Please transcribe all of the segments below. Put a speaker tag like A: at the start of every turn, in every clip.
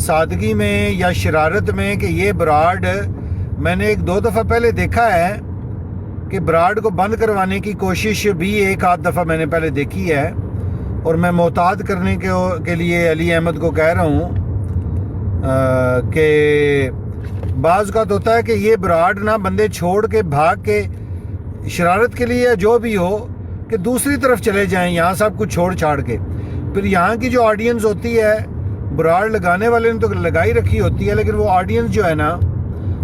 A: سادگی میں یا شرارت میں کہ یہ براڈ میں نے ایک دو دفعہ پہلے دیکھا ہے کہ براڈ کو بند کروانے کی کوشش بھی ایک آدھ دفعہ میں نے پہلے دیکھی ہے، اور میں محتاط کرنے کے لیے علی احمد کو کہہ رہا ہوں کہ بعض اوقات ہوتا ہے کہ یہ براڈ نہ بندے چھوڑ کے بھاگ کے شرارت کے لیے جو بھی ہو کہ دوسری طرف چلے جائیں، یہاں سب کچھ چھوڑ چھاڑ کے، پھر یہاں کی جو آڈینس ہوتی ہے، براڈ لگانے والے نے تو لگائی رکھی ہوتی ہے، لیکن وہ آڈینس جو ہے نا،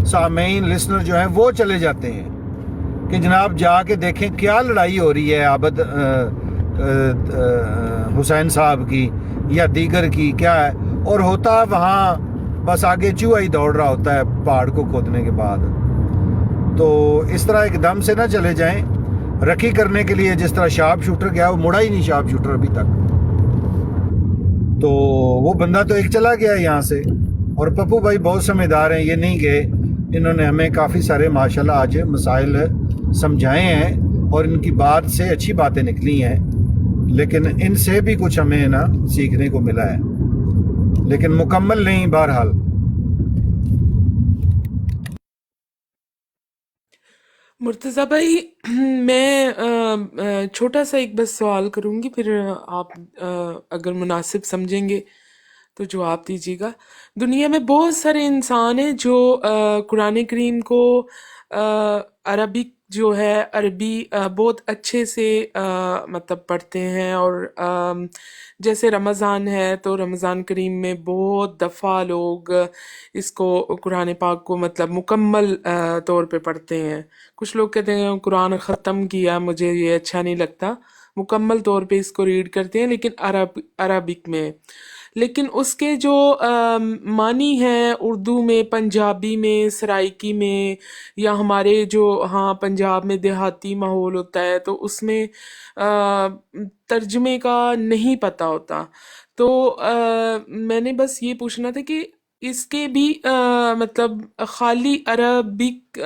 A: سامعین لسنر جو ہیں وہ چلے جاتے ہیں کہ جناب جا کے دیکھیں کیا لڑائی ہو رہی ہے عابد حسین صاحب کی یا دیگر کی کیا ہے، اور ہوتا وہاں بس آگے چوہا ہی دوڑ رہا ہوتا ہے پہاڑ کو کھودنے کے بعد۔ تو اس طرح ایک دم سے نہ چلے جائیں رکھی کرنے کے لیے، جس طرح شارپ شوٹر گیا، وہ مڑا ہی نہیں شارپ شوٹر ابھی تک، تو وہ بندہ تو ایک چلا گیا یہاں سے۔ اور پپو بھائی بہت سمجھدار ہیں، یہ نہیں گئے، انہوں نے ہمیں کافی سارے ماشاءاللہ آج مسائل سمجھائے ہیں اور ان کی بات سے اچھی باتیں نکلی ہیں، لیکن ان سے بھی کچھ ہمیں نا سیکھنے کو ملا ہے، لیکن مکمل نہیں بہرحال۔
B: مرتضیٰ بھائی، میں چھوٹا سا ایک بس سوال کروں گی، پھر آپ اگر مناسب سمجھیں گے تو جواب دیجیے گا۔ دنیا میں بہت سارے انسان ہیں جو قرآن کریم کو عربک جو ہے عربی بہت اچھے سے مطلب پڑھتے ہیں، اور جیسے رمضان ہے تو رمضان کریم میں بہت دفعہ لوگ اس کو قرآن پاک کو مطلب مکمل طور پہ پڑھتے ہیں۔ کچھ لوگ کہتے ہیں قرآن ختم کیا، مجھے یہ اچھا نہیں لگتا، مکمل طور پہ اس کو ریڈ کرتے ہیں لیکن عربک میں، لیکن اس کے جو معنی ہیں اردو میں، پنجابی میں، سرائکی میں، یا ہمارے جو ہاں پنجاب میں دیہاتی ماحول ہوتا ہے تو اس میں ترجمے کا نہیں پتہ ہوتا۔ تو میں نے بس یہ پوچھنا تھا کہ اس کے بھی مطلب خالی عربک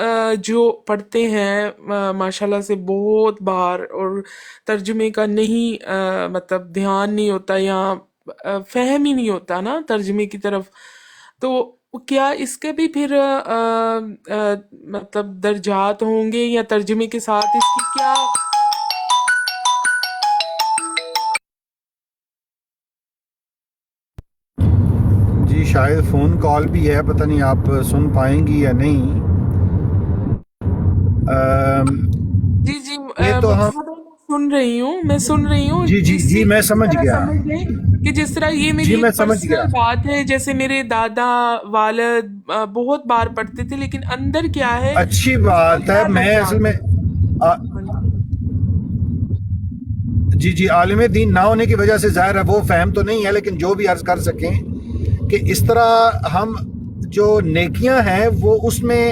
B: جو پڑھتے ہیں ماشاءاللہ سے بہت بار، اور ترجمے کا نہیں مطلب دھیان نہیں ہوتا یا فہم ہی نہیں ہوتا نا ترجمے کی طرف، تو کیا اس کے بھی پھر مطلب درجات ہوں گے، یا ترجمے کے ساتھ اس کی کیا؟
A: جی شاید فون کال بھی ہے، پتہ نہیں آپ سن پائیں گی یا نہیں۔
B: جی جی
A: یہ تو ہم
B: مرتضیٰ بھائی، میں سن رہی ہوں
A: جی جی جی میں
B: اسی
A: سمجھ
B: طرح
A: گیا،
B: سمجھ لیں کہ جس طرح یہ میری
A: جی میں
B: ایک
A: سمجھ گیا۔
B: پرسنل بات ہے، جیسے میرے دادا والد بہت بار پڑھتے تھے، لیکن اندر کیا ہے
A: اچھی
B: اس کا
A: بات ہے،
B: کیا
A: میں اصل
B: درجات
A: میں
B: ہے؟ ہاں جی۔
A: جی جی عالم دین نہ ہونے کی وجہ سے ظاہر ہے وہ فہم تو نہیں ہے، لیکن جو بھی عرض کر سکیں کہ اس طرح ہم جو نیکیاں ہیں وہ اس میں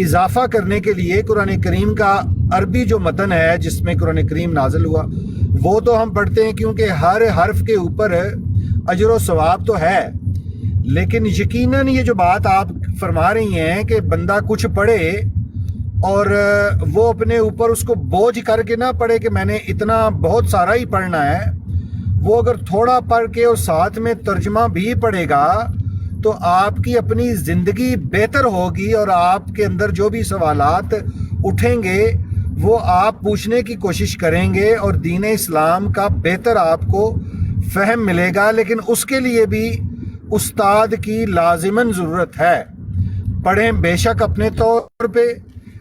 A: اضافہ کرنے کے لیے قرآن کریم کا عربی جو متن ہے جس میں قرآن کریم نازل ہوا وہ تو ہم پڑھتے ہیں، کیونکہ ہر حرف کے اوپر اجر و ثواب تو ہے، لیکن یقیناً یہ جو بات آپ فرما رہی ہیں کہ بندہ کچھ پڑھے اور وہ اپنے اوپر اس کو بوجھ کر کے نہ پڑھے کہ میں نے اتنا بہت سارا ہی پڑھنا ہے، وہ اگر تھوڑا پڑھ کے اور ساتھ میں ترجمہ بھی پڑھے گا تو آپ کی اپنی زندگی بہتر ہوگی، اور آپ کے اندر جو بھی سوالات اٹھیں گے وہ آپ پوچھنے کی کوشش کریں گے اور دین اسلام کا بہتر آپ کو فہم ملے گا۔ لیکن اس کے لیے بھی استاد کی لازماً ضرورت ہے۔ پڑھیں بے شک اپنے طور پہ،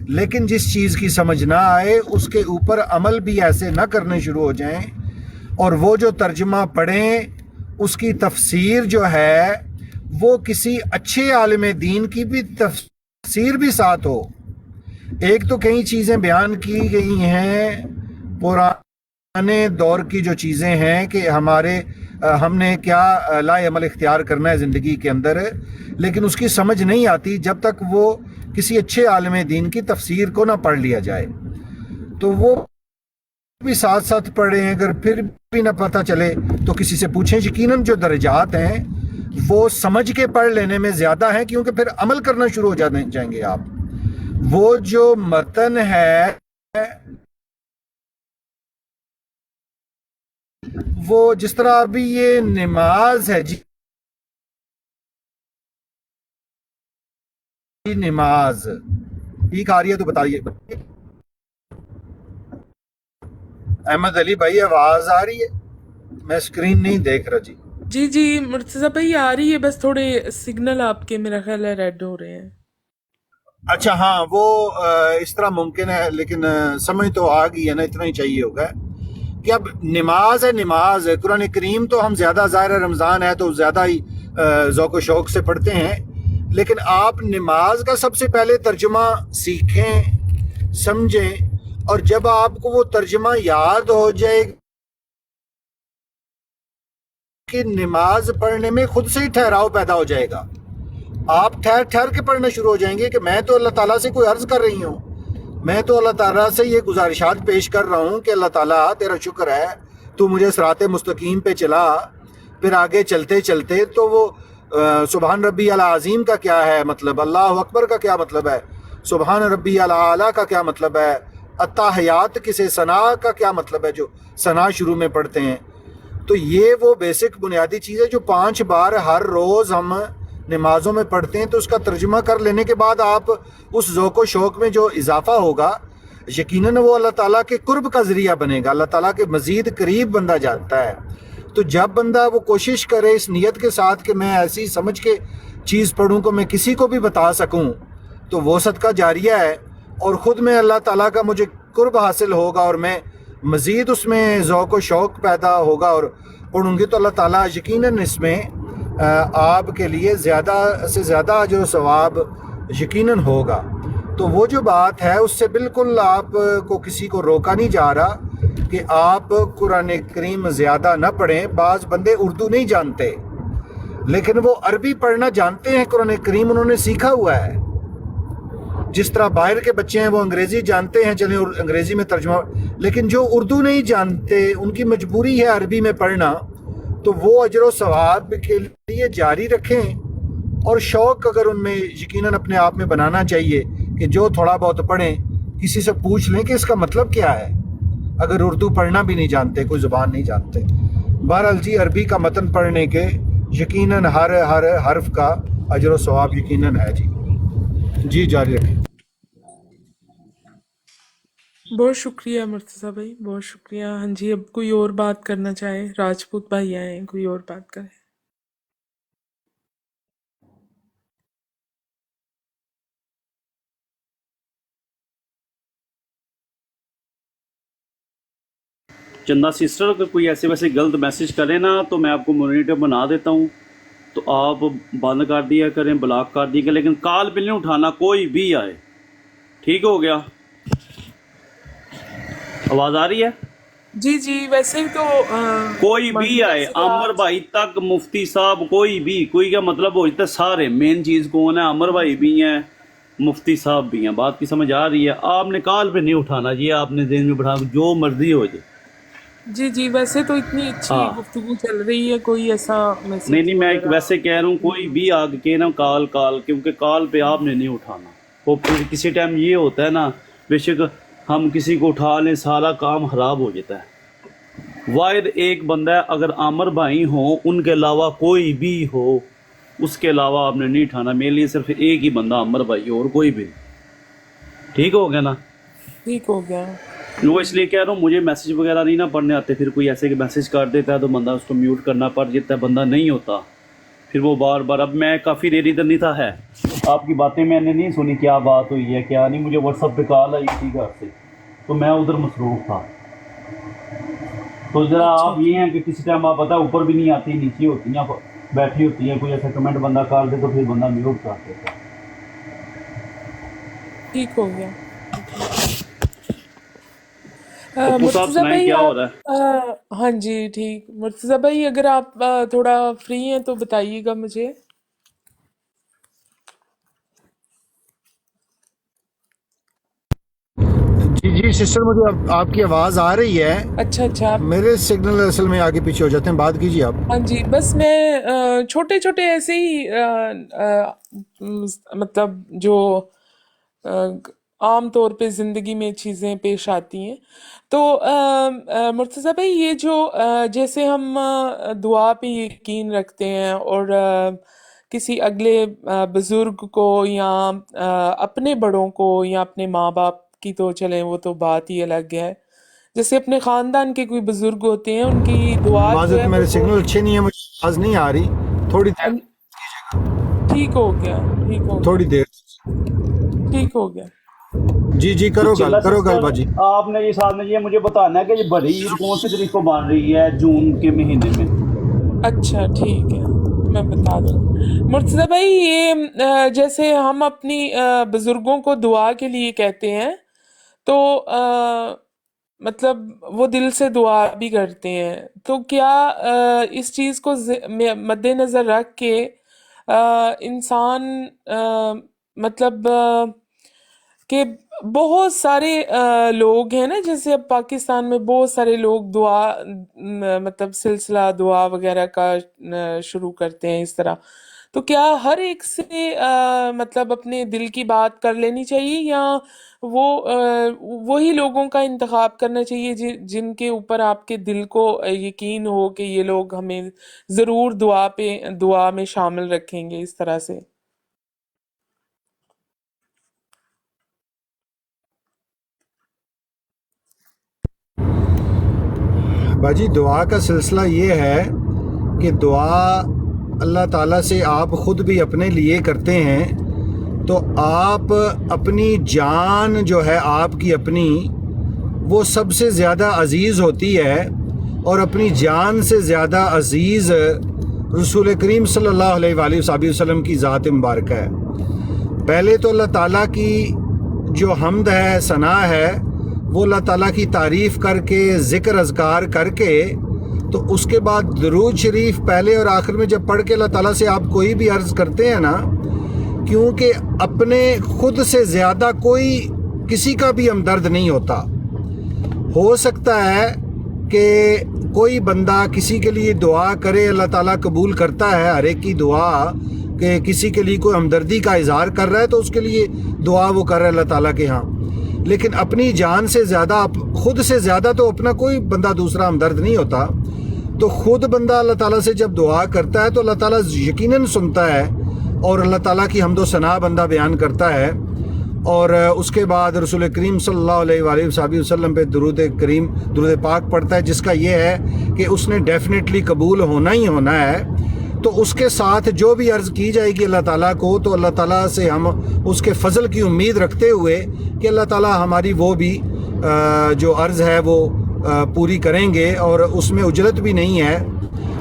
A: لیکن جس چیز کی سمجھ نہ آئے اس کے اوپر عمل بھی ایسے نہ کرنے شروع ہو جائیں، اور وہ جو ترجمہ پڑھیں اس کی تفسیر جو ہے وہ کسی اچھے عالم دین کی بھی تفسیر بھی ساتھ ہو۔ ایک تو کئی چیزیں بیان کی گئی ہیں پرانے دور کی جو چیزیں ہیں کہ ہم نے کیا لا عمل اختیار کرنا ہے زندگی کے اندر، لیکن اس کی سمجھ نہیں آتی جب تک وہ کسی اچھے عالم دین کی تفسیر کو نہ پڑھ لیا جائے، تو وہ بھی ساتھ ساتھ پڑھیں، اگر پھر بھی نہ پتہ چلے تو کسی سے پوچھیں۔ یقیناً جو درجات ہیں وہ سمجھ کے پڑھ لینے میں زیادہ ہیں، کیونکہ پھر عمل کرنا شروع ہو جائیں گے آپ۔ وہ جو متن ہے وہ جس طرح ابھی یہ نماز ہے جی نماز ٹھیک آ رہی ہے تو بتائیے. احمد علی بھائی آواز آ رہی ہے؟ میں اسکرین نہیں دیکھ رہا جی.
B: جی جی مرتضی بھائی آ رہی ہے، بس تھوڑے سگنل آپ کے میرا خیال ہے ریڈ ہو رہے ہیں.
A: اچھا ہاں وہ اس طرح ممکن ہے، لیکن سمجھ تو آ گئی ہے نا، اتنا ہی چاہیے ہوگا کہ اب نماز ہے. نماز ہے قرآن کریم تو ہم زیادہ ظاہر رمضان ہے تو زیادہ ہی ذوق و شوق سے پڑھتے ہیں، لیکن آپ نماز کا سب سے پہلے ترجمہ سیکھیں، سمجھیں، اور جب آپ کو وہ ترجمہ یاد ہو جائے کہ نماز پڑھنے میں خود سے ہی ٹھہراؤ پیدا ہو جائے گا. آپ ٹھہر ٹھہر کے پڑھنا شروع ہو جائیں گے کہ میں تو اللہ تعالیٰ سے کوئی عرض کر رہی ہوں، میں تو اللہ تعالیٰ سے یہ گزارشات پیش کر رہا ہوں کہ اللہ تعالیٰ تیرا شکر ہے تو مجھے صراط مستقیم پہ چلا. پھر آگے چلتے چلتے تو وہ سبحان ربی العظیم کا کیا ہے مطلب، اللہ اکبر کا کیا مطلب ہے، سبحان ربی العلیٰ کا کیا مطلب ہے، التحیات کسے ثنا کا کیا مطلب ہے جو ثنا شروع میں پڑھتے ہیں. تو یہ وہ بیسک بنیادی چیز ہے جو 5 بار ہر روز ہم نمازوں میں پڑھتے ہیں. تو اس کا ترجمہ کر لینے کے بعد آپ اس ذوق و شوق میں جو اضافہ ہوگا یقیناً وہ اللہ تعالیٰ کے قرب کا ذریعہ بنے گا، اللہ تعالیٰ کے مزید قریب بندہ جاتا ہے. تو جب بندہ وہ کوشش کرے اس نیت کے ساتھ کہ میں ایسی سمجھ کے چیز پڑھوں کو میں کسی کو بھی بتا سکوں، تو وہ صدقہ جاریہ ہے، اور خود میں اللہ تعالیٰ کا مجھے قرب حاصل ہوگا اور میں مزید اس میں ذوق و شوق پیدا ہوگا اور پڑھوں گی تو اللہ تعالیٰ یقیناً اس میں آپ کے لیے زیادہ سے زیادہ اجر و ثواب یقیناً ہوگا. تو وہ جو بات ہے اس سے بالکل آپ کو کسی کو روکا نہیں جا رہا کہ آپ قرآن کریم زیادہ نہ پڑھیں. بعض بندے اردو نہیں جانتے لیکن وہ عربی پڑھنا جانتے ہیں، قرآن کریم انہوں نے سیکھا ہوا ہے. جس طرح باہر کے بچے ہیں وہ انگریزی جانتے ہیں، چلیں انگریزی میں ترجمہ، لیکن جو اردو نہیں جانتے ان کی مجبوری ہے عربی میں پڑھنا. تو وہ اجر و ثواب کے لیے جاری رکھیں، اور شوق اگر ان میں یقیناً اپنے آپ میں بنانا چاہیے کہ جو تھوڑا بہت پڑھیں کسی سے پوچھ لیں کہ اس کا مطلب کیا ہے، اگر اردو پڑھنا بھی نہیں جانتے، کوئی زبان نہیں جانتے. بہرحال جی عربی کا متن پڑھنے کے یقیناً ہر حرف کا اجر و ثواب یقیناً ہے. جی جاری رکھیں.
B: بہت شکریہ مرتضی بھائی، بہت شکریہ. ہاں جی، اب کوئی اور بات کرنا چاہے؟ راجپوت بھائی آئے ہیں، کوئی اور بات کرے؟
C: چندہ سسٹر اگر کوئی ایسے ویسے غلط میسج کرے نا تو میں آپ کو مونیٹر بنا دیتا ہوں، تو آپ بند کر دیا کریں، بلاک کر دیا کریں، لیکن کال پہ نہیں اٹھانا کوئی بھی آئے. ٹھیک ہو گیا؟ آواز آ رہی ہے؟
B: جی جی، ویسے تو
C: کوئی بھی
B: مانگنے
C: آئے،
B: سے
C: عمر
B: آج
C: بھائی تک، مفتی صاحب، کوئی بھی، کوئی کا مطلب ہو جاتا ہے سارے. مین چیز کون ہے؟ عمر بھائی بھی ہیں، مفتی صاحب بھی ہیں. بات کی سمجھ آ رہی ہے؟ آپ نے کال پہ نہیں اٹھانا، یہ آپ نے ذہن میں بٹھا، جو مرضی ہو جائے.
B: جی جی، ویسے تو اتنی اچھی
C: ہاں
B: گفتگو چل رہی ہے، کوئی ایسا
C: نہیں
B: میسج
C: نہیں، میں ایک
B: وغیرہ
C: ویسے کہہ رہا ہوں کوئی بھی آگے کے نا کال، کیونکہ کال پہ آپ نے نہیں اٹھانا. وہ پھر کسی ٹائم یہ ہوتا ہے نا، بے شک ہم کسی کو اٹھا لیں سارا کام خراب ہو جاتا ہے. واحد ایک بندہ ہے، اگر عامر بھائی ہوں ان کے علاوہ کوئی بھی ہو، اس کے علاوہ آپ نے نہیں اٹھانا. میرے لیے صرف ایک ہی بندہ عامر بھائی ہو، اور کوئی بھی نہیں. ٹھیک ہو گیا نا؟
B: ٹھیک ہو گیا.
C: وہ اس لیے کہہ رہا ہوں مجھے میسج وغیرہ نہیں نہ پڑھنے آتے. پھر کوئی ایسے کہ میسج کر دیتا ہے تو بندہ اس کو میوٹ کرنا پڑ جاتا ہے، بندہ نہیں ہوتا پھر وہ بار بار. اب میں کافی دیر ادھر نہیں تھا، ہے آپ کی باتیں میں نے نہیں سنی، کیا بات ہوئی ہے کیا نہیں. مجھے واٹس ایپ پہ کال آئی تھی گھر سے، تو میں ادھر مصروف تھا. تو ذرا
B: اچھا
C: آپ یہ ہیں کہ کسی ٹائم آپ پتہ اوپر بھی نہیں آتی، نیچے ہوتی ہیں، بیٹھی ہوتی ہیں، کوئی ایسا کمنٹ بندہ کر دے تو پھر بندہ میوٹ کر دیتا ہے.
B: ٹھیک ہو گیا. ٹھیک ہو گیا.
C: پپو صاحب
B: مرتضی
C: سنائیں
B: بھائی
C: کیا ہو رہا ہے؟
B: آپ ہاں جی ٹھیک. مرتضی بھائی اگر آپ تھوڑا فری ہیں تو بتائیے گا مجھے.
A: جی جی سسٹر مجھے آپ کی آواز آ رہی ہے،
B: اچھا اچھا.
A: میرے سگنل اصل میں آگے پیچھے ہو جاتے ہیں. بات کیجیے آپ.
B: ہاں جی، بس میں چھوٹے چھوٹے ایسے ہی مطلب جو عام طور پہ زندگی میں چیزیں پیش آتی ہیں. تو مرتضی بھائی یہ جو جیسے ہم دعا پہ یقین رکھتے ہیں اور کسی اگلے بزرگ کو یا اپنے بڑوں کو یا اپنے ماں باپ کی تو چلیں وہ تو بات ہی الگ ہے، جیسے اپنے خاندان کے کوئی بزرگ ہوتے ہیں ان کی دعا جو
A: معذرت
B: ہے
A: میرے
B: وہ
A: سگنل اچھے نہیں ہے، مجھے آواز نہیں آ رہی، تھوڑی دیر
B: ٹھیک ہو گیا، ٹھیک ہو گیا،
A: تھوڑی دیر
B: ٹھیک ہو گیا۔
A: جی کرو
C: چلا
A: گل
C: سسٹر،
A: باجی۔
C: آپ نے یہ ساتھ میں یہ مجھے بتانا ہے کہ یہ بڑی عید کون سی تاریخ کو بن رہی ہے جون کے مہینے میں؟
B: اچھا ٹھیک ہے، میں بتا دوں گی مرتضی بھائی۔ یہ جیسے ہم اپنی بزرگوں کو دعا کے لیے کہتے ہیں تو مطلب وہ دل سے دعا بھی کرتے ہیں، تو کیا اس چیز کو مد نظر رکھ کے انسان مطلب کہ بہت سارے لوگ ہیں نا، جیسے اب پاکستان میں بہت سارے لوگ دعا مطلب سلسلہ دعا وغیرہ کا شروع کرتے ہیں اس طرح، تو کیا ہر ایک سے مطلب اپنے دل کی بات کر لینی چاہیے، یا وہ وہی لوگوں کا انتخاب کرنا چاہیے جن کے اوپر آپ کے دل کو یقین ہو کہ یہ لوگ ہمیں ضرور دعا میں شامل رکھیں گے اس طرح سے؟
A: باجی دعا کا سلسلہ یہ ہے کہ دعا اللہ تعالیٰ سے آپ خود بھی اپنے لیے کرتے ہیں، تو آپ اپنی جان جو ہے آپ کی اپنی وہ سب سے زیادہ عزیز ہوتی ہے، اور اپنی جان سے زیادہ عزیز رسول کریم صلی اللہ علیہ وآلہ وسلم کی ذات مبارکہ ہے۔ پہلے تو اللہ تعالیٰ کی جو حمد ہے، ثنا ہے، وہ اللہ تعالیٰ کی تعریف کر کے ذکر اذکار کر کے، تو اس کے بعد درود شریف پہلے اور آخر میں جب پڑھ کے اللہ تعالیٰ سے آپ کوئی بھی عرض کرتے ہیں نا، کیونکہ اپنے خود سے زیادہ کوئی کسی کا بھی ہمدرد نہیں ہوتا۔ ہو سکتا ہے کہ کوئی بندہ کسی کے لیے دعا کرے، اللہ تعالیٰ قبول کرتا ہے ہر ایک کی دعا، کہ کسی کے لیے کوئی ہمدردی کا اظہار کر رہا ہے تو اس کے لیے دعا وہ کر رہا ہے اللہ تعالیٰ کے ہاں، لیکن اپنی جان سے زیادہ، خود سے زیادہ تو اپنا کوئی بندہ دوسرا ہمدرد نہیں ہوتا۔ تو خود بندہ اللہ تعالیٰ سے جب دعا کرتا ہے تو اللہ تعالیٰ یقیناً سنتا ہے، اور اللہ تعالیٰ کی حمد و ثنا بندہ بیان کرتا ہے، اور اس کے بعد رسول کریم صلی اللہ علیہ وآلہ وسلم پہ درود کریم، درود پاک پڑھتا ہے، جس کا یہ ہے کہ اس نے ڈیفینیٹلی قبول ہونا ہی ہونا ہے۔ تو اس کے ساتھ جو بھی عرض کی جائے گی اللہ تعالیٰ کو، تو اللہ تعالیٰ سے ہم اس کے فضل کی امید رکھتے ہوئے کہ اللہ تعالیٰ ہماری وہ بھی جو عرض ہے وہ پوری کریں گے، اور اس میں اجرت بھی نہیں ہے۔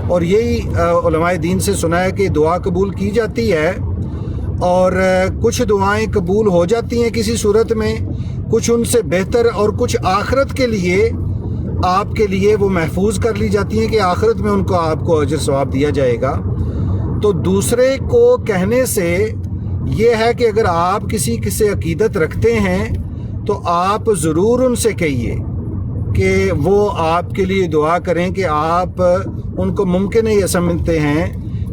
A: اور یہی علماء دین سے سنا ہے کہ دعا قبول کی جاتی ہے، اور کچھ دعائیں قبول ہو جاتی ہیں کسی صورت میں، کچھ ان سے بہتر اور کچھ آخرت کے لیے آپ کے لیے وہ محفوظ کر لی جاتی ہیں کہ آخرت میں ان کو آپ کو اجر ثواب دیا جائے گا۔ تو دوسرے کو کہنے سے یہ ہے کہ اگر آپ کسی سے عقیدت رکھتے ہیں تو آپ ضرور ان سے کہیے کہ وہ آپ کے لیے دعا کریں، کہ آپ ان کو ممکن ہے یہ سمجھتے ہیں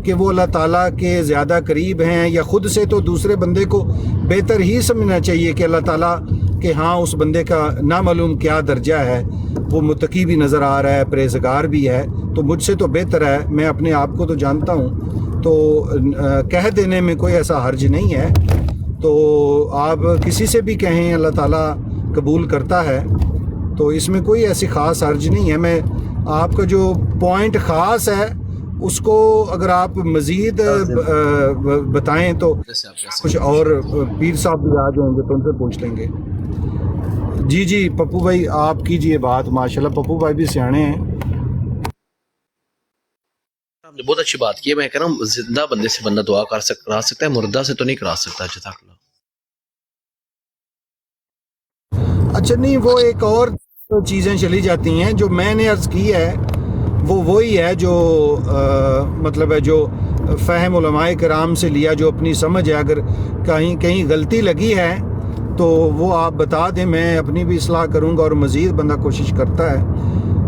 A: کہ وہ اللہ تعالیٰ کے زیادہ قریب ہیں، یا خود سے تو دوسرے بندے کو بہتر ہی سمجھنا چاہیے کہ اللہ تعالیٰ کہ ہاں اس بندے کا نامعلوم کیا درجہ ہے، وہ متقی بھی نظر آ رہا ہے، پرہیزگار بھی ہے، تو مجھ سے تو بہتر ہے، میں اپنے آپ کو تو جانتا ہوں، تو کہہ دینے میں کوئی ایسا حرج نہیں ہے۔ تو آپ کسی سے بھی کہیں اللہ تعالیٰ قبول کرتا ہے، تو اس میں کوئی ایسی خاص حرج نہیں ہے۔ میں آپ کا جو پوائنٹ خاص ہے اس کو اگر آپ مزید بتائیں تو کچھ اور پیر صاحب بھی آ جائیں گے تو ان سے پوچھ لیں گے۔ جی پپو بھائی آپ کیجئے بات، ماشاءاللہ پپو بھائی بھی سیانے ہیں۔
D: آپ نے بہت اچھی بات کی ہے۔ میں کہہ رہا ہوں زندہ بندے سے بندہ دعا کرا سکتا ہے، مردہ سے تو نہیں کرا سکتا۔ جزاک اللہ۔
A: اچھا نہیں، وہ ایک اور چیزیں چلی جاتی ہیں جو میں نے عرض کی ہے، وہ وہی ہے جو مطلب ہے جو فہم علماء کرام سے لیا، جو اپنی سمجھ ہے، اگر کہیں غلطی لگی ہے تو وہ آپ بتا دیں، میں اپنی بھی اصلاح کروں گا، اور مزید بندہ کوشش کرتا ہے۔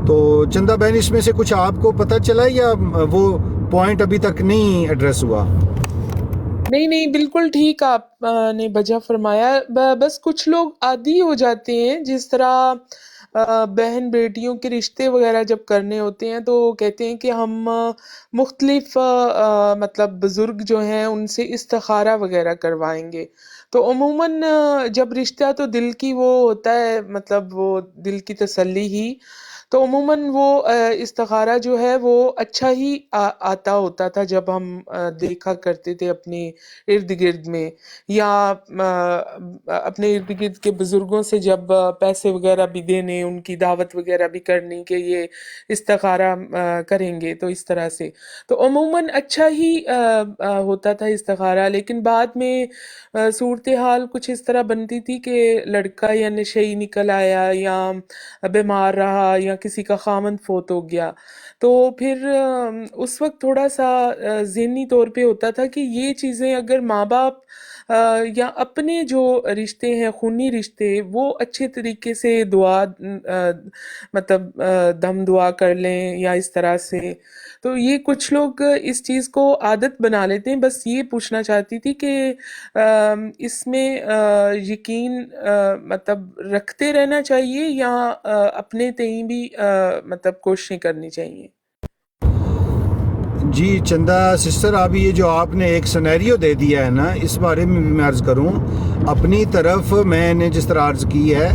A: تو چندہ بہن اس میں سے کچھ آپ کو پتہ چلا یا وہ پوائنٹ ابھی تک نہیں ایڈریس ہوا؟
B: نہیں بالکل ٹھیک آپ نے بجا فرمایا۔ بس کچھ لوگ عادی ہو جاتے ہیں، جس طرح بہن بیٹیوں کے رشتے وغیرہ جب کرنے ہوتے ہیں تو کہتے ہیں کہ ہم مختلف مطلب بزرگ جو ہیں ان سے استخارہ وغیرہ کروائیں گے. تو عموماً جب رشتہ تو دل کی وہ ہوتا ہے، مطلب وہ دل کی تسلی ہی، تو عموماً وہ استخارہ جو ہے وہ اچھا ہی آتا ہوتا تھا جب ہم دیکھا کرتے تھے اپنے ارد گرد میں، یا اپنے ارد گرد کے بزرگوں سے جب پیسے وغیرہ بھی دینے، ان کی دعوت وغیرہ بھی کرنی کہ یہ استخارہ کریں گے تو اس طرح سے، تو عموماً اچھا ہی ہوتا تھا استخارہ. لیکن بعد میں صورتحال کچھ اس طرح بنتی تھی کہ لڑکا یا نشئی نکل آیا، یا بیمار رہا، یا کسی کا خامند فوت ہو گیا، تو پھر اس وقت تھوڑا سا ذہنی طور پہ ہوتا تھا کہ یہ چیزیں اگر ماں باپ یا اپنے جو رشتے ہیں خونی رشتے وہ اچھے طریقے سے دعا مطلب دم دعا کر لیں یا اس طرح سے، تو یہ کچھ لوگ اس چیز کو عادت بنا لیتے ہیں. بس یہ پوچھنا چاہتی تھی کہ اس میں یقین مطلب رکھتے رہنا چاہیے یا اپنے تئیں بھی مطلب کوششیں کرنی چاہیے؟
A: جی چندہ سسٹر، اب یہ جو آپ نے ایک سینیریو دے دیا ہے نا، اس بارے میں بھی میں عرض کروں اپنی طرف. میں نے جس طرح عرض کی ہے،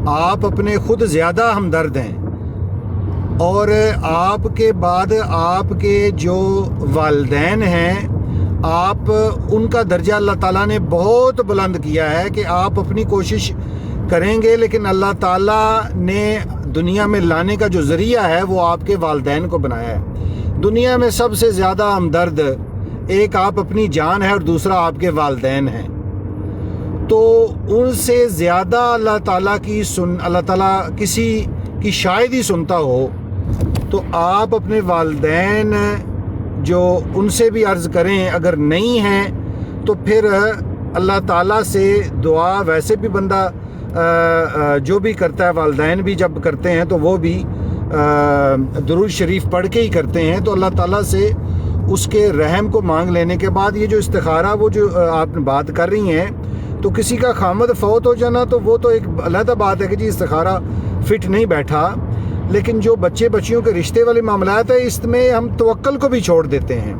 A: آپ اپنے خود زیادہ ہمدرد ہیں، اور آپ کے بعد آپ کے جو والدین ہیں، آپ ان کا درجہ اللہ تعالیٰ نے بہت بلند کیا ہے کہ آپ اپنی کوشش کریں گے، لیکن اللہ تعالیٰ نے دنیا میں لانے کا جو ذریعہ ہے وہ آپ کے والدین کو بنایا ہے. دنیا میں سب سے زیادہ ہمدرد ایک آپ اپنی جان ہے اور دوسرا آپ کے والدین ہیں. تو ان سے زیادہ اللہ تعالیٰ کسی کی شاید ہی سنتا ہو، تو آپ اپنے والدین جو ان سے بھی عرض کریں، اگر نہیں ہیں تو پھر اللہ تعالیٰ سے دعا ویسے بھی بندہ جو بھی کرتا ہے، والدین بھی جب کرتے ہیں تو وہ بھی درود شریف پڑھ کے ہی کرتے ہیں، تو اللہ تعالیٰ سے اس کے رحم کو مانگ لینے کے بعد یہ جو استخارہ وہ جو آپ بات کر رہی ہیں، تو کسی کا خامد فوت ہو جانا تو وہ تو ایک علیحدہ بات ہے کہ جی استخارہ فٹ نہیں بیٹھا، لیکن جو بچیوں کے رشتے والے معاملات ہیں اس میں ہم توکل کو بھی چھوڑ دیتے ہیں.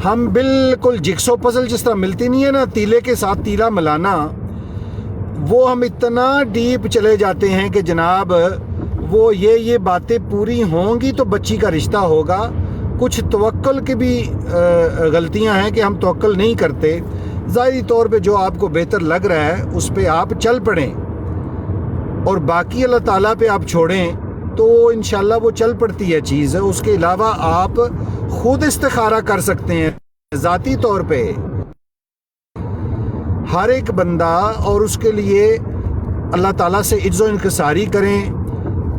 A: ہم بالکل جگسو پزل جس طرح ملتی نہیں ہے نا، تیلے کے ساتھ تیلا ملانا، وہ ہم اتنا ڈیپ چلے جاتے ہیں کہ جناب وہ یہ باتیں پوری ہوں گی تو بچی کا رشتہ ہوگا. کچھ توکل کی بھی غلطیاں ہیں کہ ہم توکل نہیں کرتے. ظاہری طور پہ جو آپ کو بہتر لگ رہا ہے اس پہ آپ چل پڑیں، اور باقی اللہ تعالیٰ پہ آپ چھوڑیں تو انشاءاللہ وہ چل پڑتی ہے چیز. اس کے علاوہ آپ خود استخارہ کر سکتے ہیں ذاتی طور پہ، ہر ایک بندہ، اور اس کے لیے اللہ تعالیٰ سے عجز و انکساری کریں،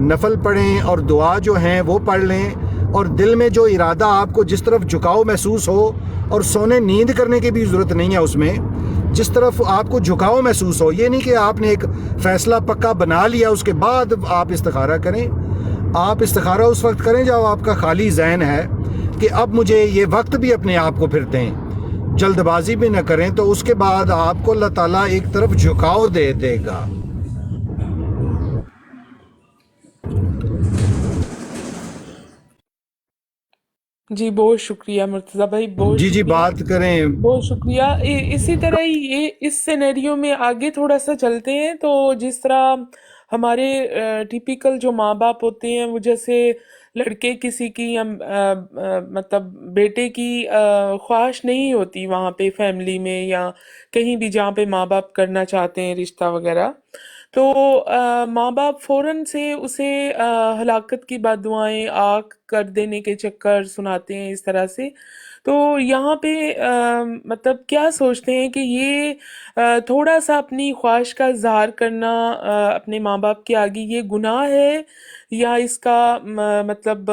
A: نفل پڑھیں اور دعا جو ہیں وہ پڑھ لیں، اور دل میں جو ارادہ آپ کو جس طرف جھکاؤ محسوس ہو، اور سونے نیند کرنے کی بھی ضرورت نہیں ہے اس میں، جس طرف آپ کو جھکاؤ محسوس ہو، یہ نہیں کہ آپ نے ایک فیصلہ پکا بنا لیا اس کے بعد آپ استخارہ کریں. آپ استخارہ اس وقت کریں جب آپ کا خالی ذہن ہے کہ اب مجھے یہ وقت بھی اپنے آپ کو پھر دیں، جلد بازی بھی نہ کریں، تو اس کے بعد آپ کو اللہ تعالیٰ ایک طرف جھکاؤ دے گا.
B: جی بہت شکریہ مرتضیٰ بھائی، بہت
A: جی
B: شکریہ،
A: بات کریں.
B: بہت شکریہ. اسی طرح ہی یہ اس سینیریو میں آگے تھوڑا سا چلتے ہیں. تو جس طرح ہمارے ٹیپیکل جو ماں باپ ہوتے ہیں وہ جیسے لڑکے کسی کی مطلب بیٹے کی خواہش نہیں ہوتی وہاں پہ فیملی میں یا کہیں بھی جہاں پہ ماں باپ کرنا چاہتے ہیں رشتہ وغیرہ، تو ماں باپ فوراً سے اسے ہلاکت کی بد دعائیں آگ کر دینے کے چکر سناتے ہیں اس طرح سے. تو یہاں پہ مطلب کیا سوچتے ہیں کہ یہ تھوڑا سا اپنی خواہش کا اظہار کرنا اپنے ماں باپ کے آگے یہ گناہ ہے، یا اس کا مطلب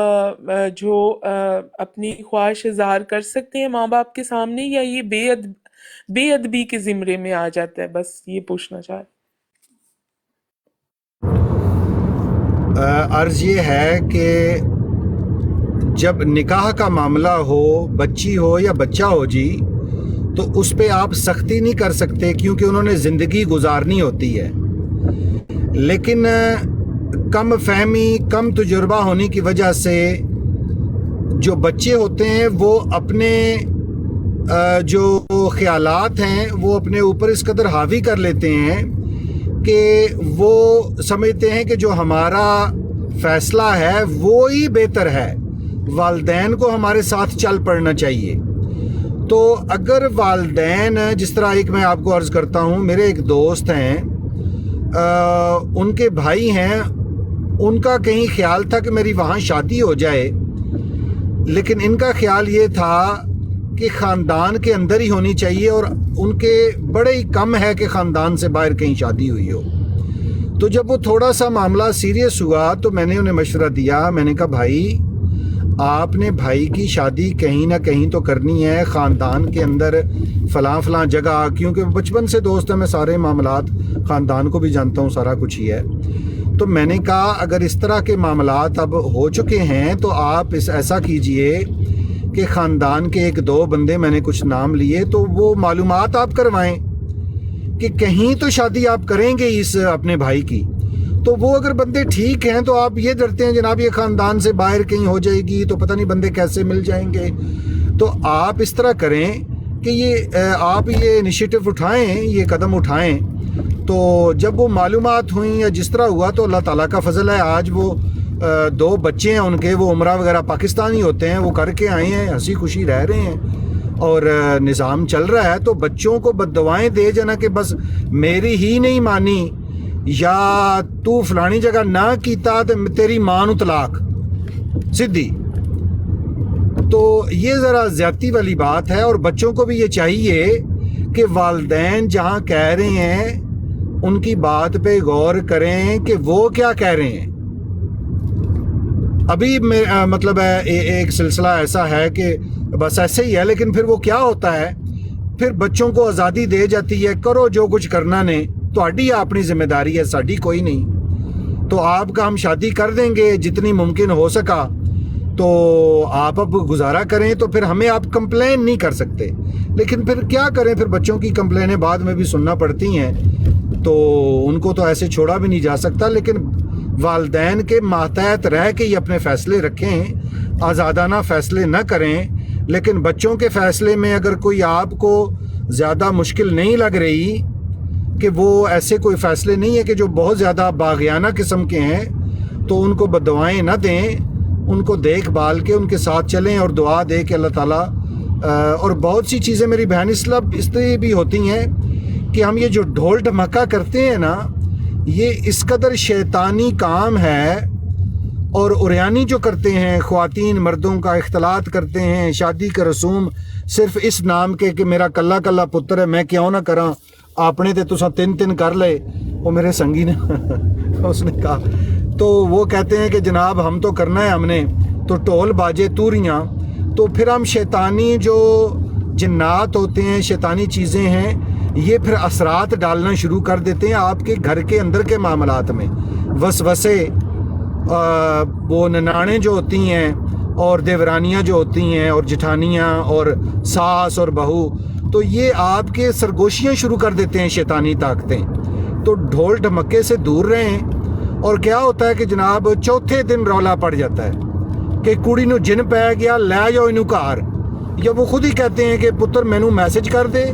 B: جو اپنی خواہش اظہار کر سکتے ہیں ماں باپ کے سامنے، یا یہ بے ادبی کے زمرے میں آ جاتا ہے؟ بس یہ پوچھنا چاہ رہے.
A: عرض یہ ہے کہ جب نکاح کا معاملہ ہو، بچی ہو یا بچہ ہو جی، تو اس پہ آپ سختی نہیں کر سکتے کیونکہ انہوں نے زندگی گزارنی ہوتی ہے. لیکن کم فہمی، کم تجربہ ہونے کی وجہ سے جو بچے ہوتے ہیں وہ اپنے جو خیالات ہیں وہ اپنے اوپر اس قدر حاوی کر لیتے ہیں کہ وہ سمجھتے ہیں کہ جو ہمارا فیصلہ ہے وہی بہتر ہے، والدین کو ہمارے ساتھ چل پڑنا چاہیے۔ تو اگر والدین، جس طرح ایک میں آپ کو عرض کرتا ہوں، میرے ایک دوست ہیں، ان کے بھائی ہیں، ان کا کہیں خیال تھا کہ میری وہاں شادی ہو جائے، لیکن ان کا خیال یہ تھا کہ خاندان کے اندر ہی ہونی چاہیے، اور ان کے بڑے ہی کم ہے کہ خاندان سے باہر کہیں شادی ہوئی ہو۔ تو جب وہ تھوڑا سا معاملہ سیریس ہوا تو میں نے انہیں مشورہ دیا، میں نے کہا بھائی آپ نے بھائی کی شادی کہیں نہ کہیں تو کرنی ہے، خاندان کے اندر فلاں فلاں جگہ، کیونکہ بچپن سے دوست ہیں، میں سارے معاملات خاندان کو بھی جانتا ہوں، سارا کچھ ہی ہے۔ تو میں نے کہا اگر اس طرح کے معاملات اب ہو چکے ہیں تو آپ ایسا کیجئے کہ خاندان کے ایک دو بندے، میں نے کچھ نام لیے، تو وہ معلومات آپ کروائیں کہ کہیں تو شادی آپ کریں گے اس اپنے بھائی کی۔ تو وہ اگر بندے ٹھیک ہیں تو آپ یہ ڈرتے ہیں جناب یہ خاندان سے باہر کہیں ہو جائے گی تو پتہ نہیں بندے کیسے مل جائیں گے۔ تو آپ اس طرح کریں کہ آپ یہ انیشیٹو اٹھائیں، یہ قدم اٹھائیں۔ تو جب وہ معلومات ہوئیں یا جس طرح ہوا تو اللہ تعالیٰ کا فضل ہے، آج وہ دو بچے ہیں ان کے، وہ عمرہ وغیرہ پاکستانی ہوتے ہیں، وہ کر کے آئے ہیں، ہنسی خوشی رہ رہے ہیں اور نظام چل رہا ہے۔ تو بچوں کو بد دعائیں دے جانا کہ بس میری ہی نہیں مانی یا تو فلانی جگہ نہ کیتا تو تیری ماں نو طلاق سدھی، تو یہ ذرا زیادتی والی بات ہے۔ اور بچوں کو بھی یہ چاہیے کہ والدین جہاں کہہ رہے ہیں ان کی بات پہ غور کریں کہ وہ کیا کہہ رہے ہیں۔ ابھی مطلب ہے ایک سلسلہ ایسا ہے کہ بس ایسے ہی ہے، لیکن پھر وہ کیا ہوتا ہے، پھر بچوں کو آزادی دے جاتی ہے، کرو جو کچھ کرنا نے، تہاڈی اپنی ذمہ داری ہے، ساڈی کوئی نہیں۔ تو آپ کا ہم شادی کر دیں گے جتنی ممکن ہو سکا، تو آپ اب گزارا کریں، تو پھر ہمیں آپ کمپلین نہیں کر سکتے، لیکن پھر کیا کریں، پھر بچوں کی کمپلینیں بعد میں بھی سننا پڑتی ہیں، تو ان کو تو ایسے چھوڑا بھی نہیں جا سکتا۔ لیکن والدین کے ماتحت رہ کے یہ اپنے فیصلے رکھیں، آزادانہ فیصلے نہ کریں۔ لیکن بچوں کے فیصلے میں اگر کوئی آپ کو زیادہ مشکل نہیں لگ رہی، کہ وہ ایسے کوئی فیصلے نہیں ہے کہ جو بہت زیادہ باغیانہ قسم کے ہیں، تو ان کو بددعائیں نہ دیں، ان کو دیکھ بھال کے ان کے ساتھ چلیں اور دعا دے کہ اللہ تعالیٰ اور بہت سی چیزیں میری بہن اس طرح بھی ہوتی ہیں کہ ہم یہ جو ڈھول ڈھمکا کرتے ہیں نا، یہ اس قدر شیطانی کام ہے، اور اوریانی جو کرتے ہیں، خواتین مردوں کا اختلاط کرتے ہیں، شادی کا رسوم صرف اس نام کے کہ میرا کلا کلا پتر ہے میں کیوں نہ کراں، اپنے تے تساں تین کر لے، وہ میرے سنگی نے اس نے کہا، تو وہ کہتے ہیں کہ جناب ہم تو کرنا ہے، ہم نے تو ٹول باجے توریاں۔ تو پھر ہم شیطانی جو جنات ہوتے ہیں، شیطانی چیزیں ہیں، یہ پھر اثرات ڈالنا شروع کر دیتے ہیں آپ کے گھر کے اندر کے معاملات میں، وسوسے، وہ ننانے جو ہوتی ہیں اور دیورانیاں جو ہوتی ہیں اور جٹھانیاں اور ساس اور بہو، تو یہ آپ کے سرگوشیاں شروع کر دیتے ہیں شیطانی طاقتیں۔ تو ڈھول ڈھمکے سے دور رہیں۔ اور کیا ہوتا ہے کہ جناب چوتھے دن رولا پڑ جاتا ہے کہ کڑی نو جن پہ گیا، لے جاؤ انہوں گھر، یا وہ خود ہی کہتے ہیں کہ پتر مینوں میسج کر دے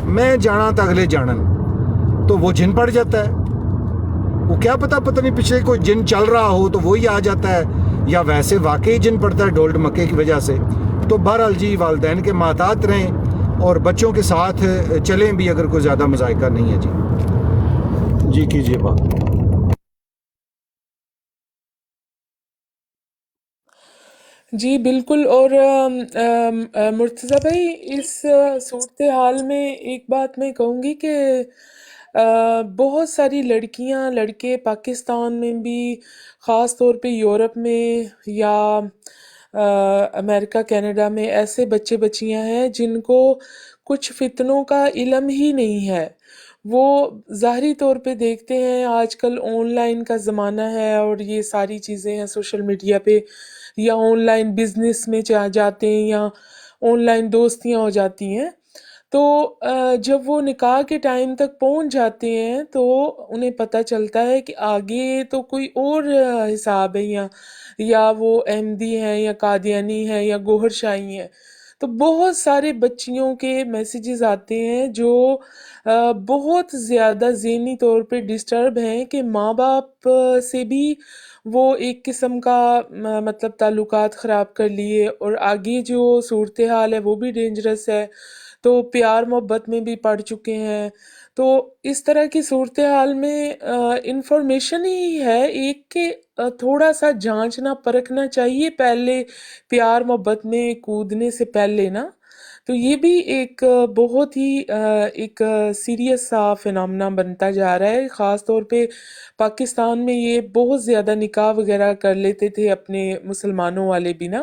A: میں جانا تا اگلے جانن، تو وہ جن پڑ جاتا ہے۔ وہ کیا پتہ نہیں پچھلے کوئی جن چل رہا ہو تو وہی آ جاتا ہے، یا ویسے واقعی جن پڑتا ہے ڈھول ڈھمکے کی وجہ سے۔ تو بہرحال جی والدین کے محتاط رہیں اور بچوں کے ساتھ چلیں بھی اگر کوئی زیادہ مذائقہ نہیں ہے۔ جی کیجیے بات۔
B: جی بالکل۔ اور مرتضیٰ بھائی، اس صورتحال میں ایک بات میں کہوں گی کہ بہت ساری لڑکیاں لڑکے پاکستان میں بھی، خاص طور پہ یورپ میں یا امریکہ کینیڈا میں، ایسے بچے بچیاں ہیں جن کو کچھ فتنوں کا علم ہی نہیں ہے۔ وہ ظاہری طور پہ دیکھتے ہیں آج کل آن لائن کا زمانہ ہے اور یہ ساری چیزیں ہیں سوشل میڈیا پہ، یا آن لائن بزنس میں جاتے ہیں یا آن لائن دوستیاں ہو جاتی ہیں، تو جب وہ نکاح کے ٹائم تک پہنچ جاتے ہیں تو انہیں پتہ چلتا ہے کہ آگے تو کوئی اور حساب ہے، یا وہ احمدی ہیں یا قادیانی ہیں یا گوہر شاہی ہیں. تو بہت سارے بچیوں کے میسیجز آتے ہیں جو بہت زیادہ ذہنی طور پہ ڈسٹرب ہیں کہ ماں باپ سے بھی وہ ایک قسم کا مطلب تعلقات خراب کر لیے، اور آگے جو صورتحال ہے وہ بھی ڈینجرس ہے، تو پیار محبت میں بھی پڑ چکے ہیں. تو اس طرح کی صورتحال میں انفارمیشن ہی ہے ایک کہ تھوڑا سا جانچنا پرکھنا چاہیے پہلے، پیار محبت میں کودنے سے پہلے نا. تو یہ بھی ایک بہت ہی ایک سیریس سا فنامنا بنتا جا رہا ہے. خاص طور پہ پاکستان میں یہ بہت زیادہ نکاح وغیرہ کر لیتے تھے اپنے مسلمانوں والے بھی نا.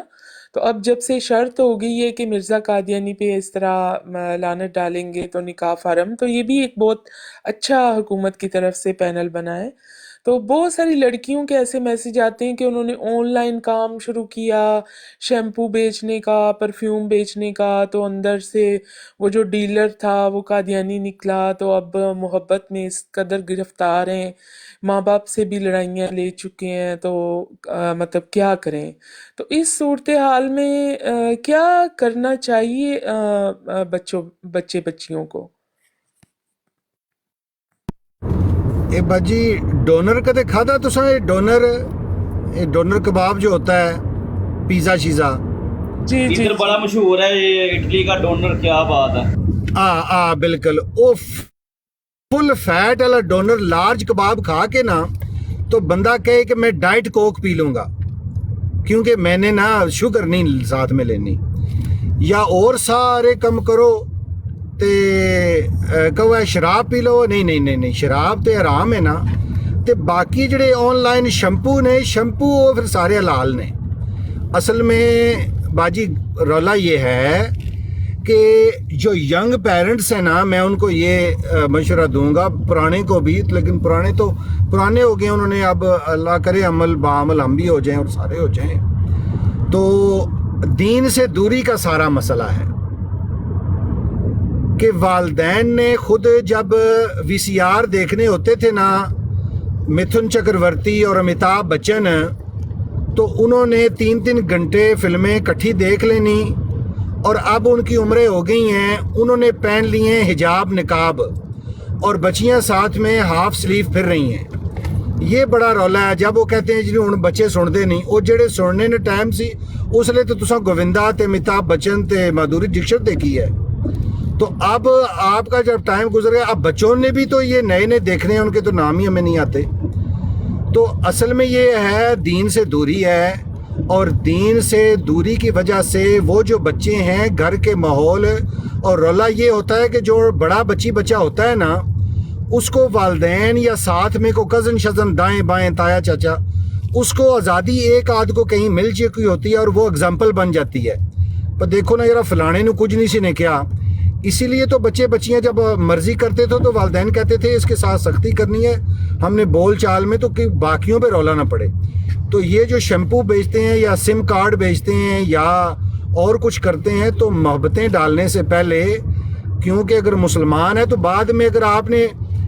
B: تو اب جب سے شرط ہو گئی ہے کہ مرزا قادیانی پہ اس طرح لعنت ڈالیں گے تو نکاح فارم، تو یہ بھی ایک بہت اچھا حکومت کی طرف سے پینل بنا ہے. تو بہت ساری لڑکیوں کے ایسے میسج آتے ہیں کہ انہوں نے آن لائن کام شروع کیا، شیمپو بیچنے کا، پرفیوم بیچنے کا، تو اندر سے وہ جو ڈیلر تھا وہ قادیانی نکلا، تو اب محبت میں اس قدر گرفتار ہیں، ماں باپ سے بھی لڑائیاں لے چکے ہیں. تو مطلب کیا کریں؟ تو اس صورتحال میں کیا کرنا چاہیے بچیوں کو؟
A: اے باجی ڈونر کدے کھادا تساں؟ ڈونر کباب جو ہوتا ہے، پیزا شیزا،
B: جی جی
C: ادھر بڑا مشہور ہے یہ اٹلی کا ڈونر، کیا بات ہے.
A: بالکل او فل فیٹ والا ڈونر لارج کباب کھا کے نا تو بندہ کہے کہ میں ڈائٹ کوک پی لوں گا کیونکہ میں نے نا شوگر نہیں ساتھ میں لینی، یا اور سارے کم کرو تے کہو شراب پی لو. نہیں شراب تے حرام ہے نا. تے باقی جڑے آن لائن شیمپو وہ پھر سارے حلال نے. اصل میں باجی رولا یہ ہے کہ جو ینگ پیرنٹس ہیں نا، میں ان کو یہ مشورہ دوں گا، پرانے کو بھی، لیکن پرانے تو پرانے ہو گئے، انہوں نے اب اللہ کرے عمل بعمل ہم بھی ہو جائیں اور سارے ہو جائیں. تو دین سے دوری کا سارا مسئلہ ہے کہ والدین نے خود جب وی سی آر دیکھنے ہوتے تھے نا، متھن چکرورتی اور امیتابھ بچن، تو انہوں نے 3 گھنٹے فلمیں کٹھی دیکھ لینی، اور اب ان کی عمریں ہو گئی ہیں، انہوں نے پہن لی ہیں حجاب نقاب، اور بچیاں ساتھ میں ہاف سلیو پھر رہی ہیں. یہ بڑا رولا ہے. جب وہ کہتے ہیں جی ہن بچے سنتے نہیں، وہ جڑے سننے نے ٹائم سی اس لیے تو تساں گووندا تے امیتابھ بچن تے مادھوری ڈکشت دیکھی ہے. تو اب آپ کا جب ٹائم گزر گیا، اب بچوں نے بھی تو یہ نئے دیکھنے ہیں، ان کے تو نام ہی ہمیں نہیں آتے. تو اصل میں یہ ہے دین سے دوری ہے، اور دین سے دوری کی وجہ سے وہ جو بچے ہیں گھر کے ماحول، اور رولا یہ ہوتا ہے کہ جو بڑا بچہ ہوتا ہے نا، اس کو والدین یا ساتھ میں کو کزن شزن دائیں بائیں تایا چاچا، اس کو آزادی ایک آدھ کو کہیں مل چکی ہوتی ہے اور وہ اگزامپل بن جاتی ہے. پر دیکھو نا یار فلانے نے کچھ نہیں سی نے کیا. اسی لیے تو بچیاں جب مرضی کرتے تھے تو والدین کہتے تھے اس کے ساتھ سختی کرنی ہے ہم نے بول چال میں، تو کہ باقیوں پہ رولا نہ پڑے. تو یہ جو شیمپو بیچتے ہیں یا سم کارڈ بیچتے ہیں یا اور کچھ کرتے ہیں، تو محبتیں ڈالنے سے پہلے، کیونکہ اگر مسلمان ہے تو بعد میں اگر آپ نے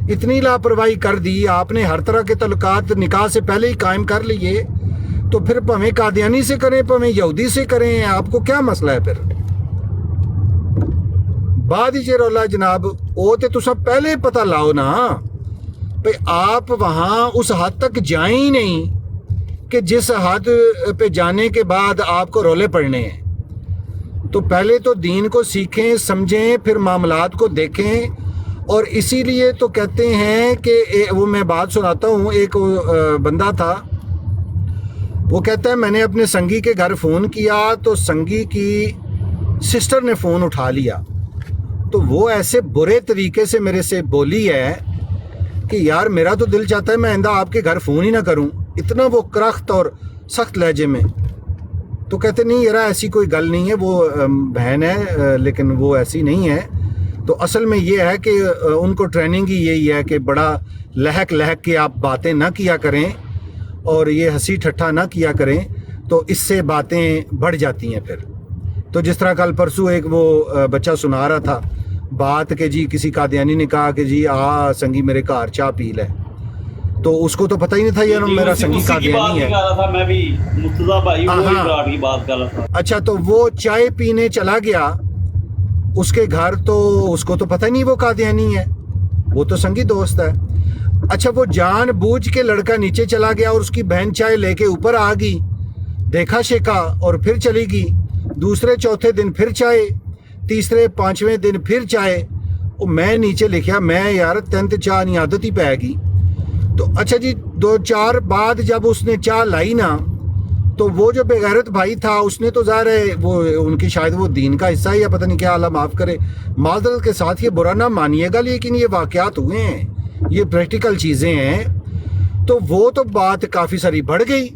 A: اتنی لاپرواہی کر دی، آپ نے ہر طرح کے تعلقات نکاح سے پہلے ہی قائم کر لیے، تو پھر پویں قادیانی سے کریں پویں یہودی سے کریں، آپ کو کیا مسئلہ ہے پھر؟ بعد ہی رولا جناب وہ تے تساں پہلے پتہ لاؤ نا بھئی آپ وہاں اس حد تک جائیں ہی نہیں کہ جس حد پہ جانے کے بعد آپ کو رولے پڑنے ہیں. تو پہلے تو دین کو سیکھیں سمجھیں، پھر معاملات کو دیکھیں. اور اسی لیے تو کہتے ہیں کہ وہ میں بات سناتا ہوں، ایک بندہ تھا، وہ کہتا ہے میں نے اپنے سنگی کے گھر فون کیا تو سنگی کی سسٹر نے فون اٹھا لیا، تو وہ ایسے برے طریقے سے میرے سے بولی ہے کہ یار میرا تو دل چاہتا ہے میں آئندہ آپ کے گھر فون ہی نہ کروں، اتنا وہ کرخت اور سخت لہجے میں. تو کہتے نہیں یار ایسی کوئی گل نہیں ہے، وہ بہن ہے لیکن وہ ایسی نہیں ہے. تو اصل میں یہ ہے کہ ان کو ٹریننگ ہی یہی ہے کہ بڑا لہک کے آپ باتیں نہ کیا کریں اور یہ ہنسی ٹھٹھا نہ کیا کریں، تو اس سے باتیں بڑھ جاتی ہیں پھر. تو جس طرح کل پرسوں ایک وہ بچہ سنا رہا تھا، بات کہ جی کسی قادیانی نے کہا کہ جی آ سنگی میرے گھر چاہ پی لے, تو اس کو تو پتہ ہی نہیں تھا یہ میرا سنگی
C: اسی کی بات
A: قادیانی
C: نہیں
A: ہے.
C: کر رہا تھا میں بھی, مرتضیٰ بھائی وہ
A: ہاں.
C: اقرار کی بات کر رہا تھا.
A: اچھا تو وہ چائے پینے چلا گیا اس کے گھر, تو اس کو تو پتہ نہیں وہ قادیانی ہے, وہ تو سنگی دوست ہے. اچھا وہ جان بوجھ کے لڑکا نیچے چلا گیا اور اس کی بہن چائے لے کے اوپر آ گئی, دیکھا شیکا اور پھر چلی گئی. دوسرے چوتھے دن پھر چائے, تیسرے پانچویں دن پھر چائے. اور میں نیچے لکھیا میں یار تین تے چاہ نہیں عادت ہی پہ گئی. تو اچھا جی 2-4 بعد جب اس نے چاہ لائی نا, تو وہ جو بغیرت بھائی تھا اس نے تو ظاہر ہے وہ ان کی شاید وہ دین کا حصہ ہے یا پتہ نہیں کیا, اللہ معاف کرے, معذرت کے ساتھ یہ برا نہ مانیے گا لیکن یہ واقعات ہوئے ہیں, یہ پریکٹیکل چیزیں ہیں. تو وہ تو بات کافی ساری بڑھ گئی.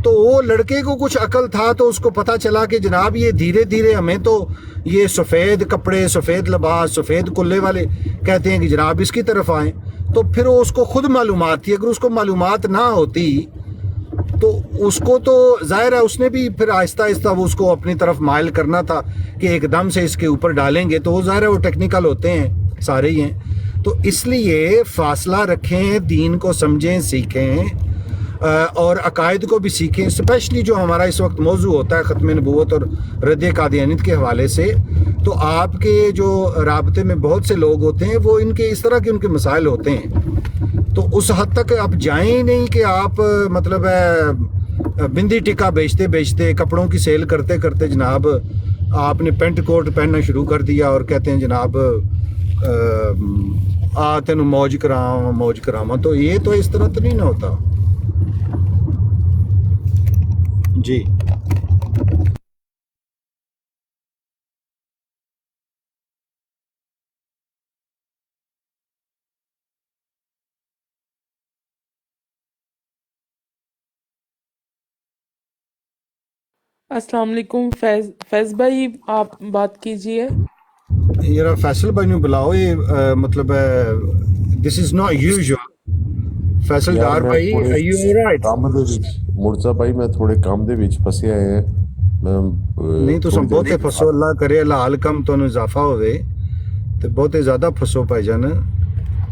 A: تو وہ لڑکے کو کچھ عقل تھا تو اس کو پتہ چلا کہ جناب یہ دھیرے دھیرے ہمیں تو یہ سفید کپڑے, سفید لباس, سفید کلے والے کہتے ہیں کہ جناب اس کی طرف آئیں. تو پھر وہ اس کو خود معلومات تھی, اگر اس کو معلومات نہ ہوتی تو اس کو تو ظاہر ہے اس نے بھی پھر آہستہ آہستہ وہ اس کو اپنی طرف مائل کرنا تھا کہ ایک دم سے اس کے اوپر ڈالیں گے, تو وہ ظاہر ہے وہ ٹیکنیکل ہوتے ہیں, سارے ہی ہیں. تو اس لیے فاصلہ رکھیں, دین کو سمجھیں, سیکھیں اور عقائد کو بھی سیکھیں. اسپیشلی جو ہمارا اس وقت موضوع ہوتا ہے ختم نبوت اور رد قادیانیت کے حوالے سے, تو آپ کے جو رابطے میں بہت سے لوگ ہوتے ہیں وہ ان کے اس طرح کے ان کے مسائل ہوتے ہیں. تو اس حد تک آپ جائیں ہی نہیں کہ آپ مطلب ہے بندی ٹکا بیچتے بیچتے, کپڑوں کی سیل کرتے کرتے جناب آپ نے پینٹ کوٹ پہننا شروع کر دیا اور کہتے ہیں جناب تینوں موج کراواں. تو یہ تو اس طرح تو نہیں نہ ہوتا جی.
B: السلام علیکم. فیض بھائی آپ بات کیجئے.
A: ذرا فیصل بھائی نے بلاؤ, یہ مطلب دس از ناٹ یوزول. فیصل
E: یار
A: ڈار
E: میں
A: بھائی
E: تھوڑے
A: are you alright?
E: ਕੰਮ ਦੇ ਵਿੱਚ ਮੁਰਜ਼ਾ ਭਾਈ ਮੈਂ ਥੋੜੇ ਕੰਮ ਦੇ ਵਿੱਚ ਫਸਿਆ ਹੈ ਮੈਂ
A: ਨਹੀਂ ਤੁਸੀਂ ਬਹੁਤੇ ਫਸੋ, ਅੱਲਾ ਕਰੇ ਹਲਾਲ ਕੰਮ ਤੁਹਾਨੂੰ ਇਜ਼ਾਫਾ ਹੋਵੇ ਤੇ ਬਹੁਤੇ ਜ਼ਿਆਦਾ ਫਸੋ ਭਾਈਜਾਨ,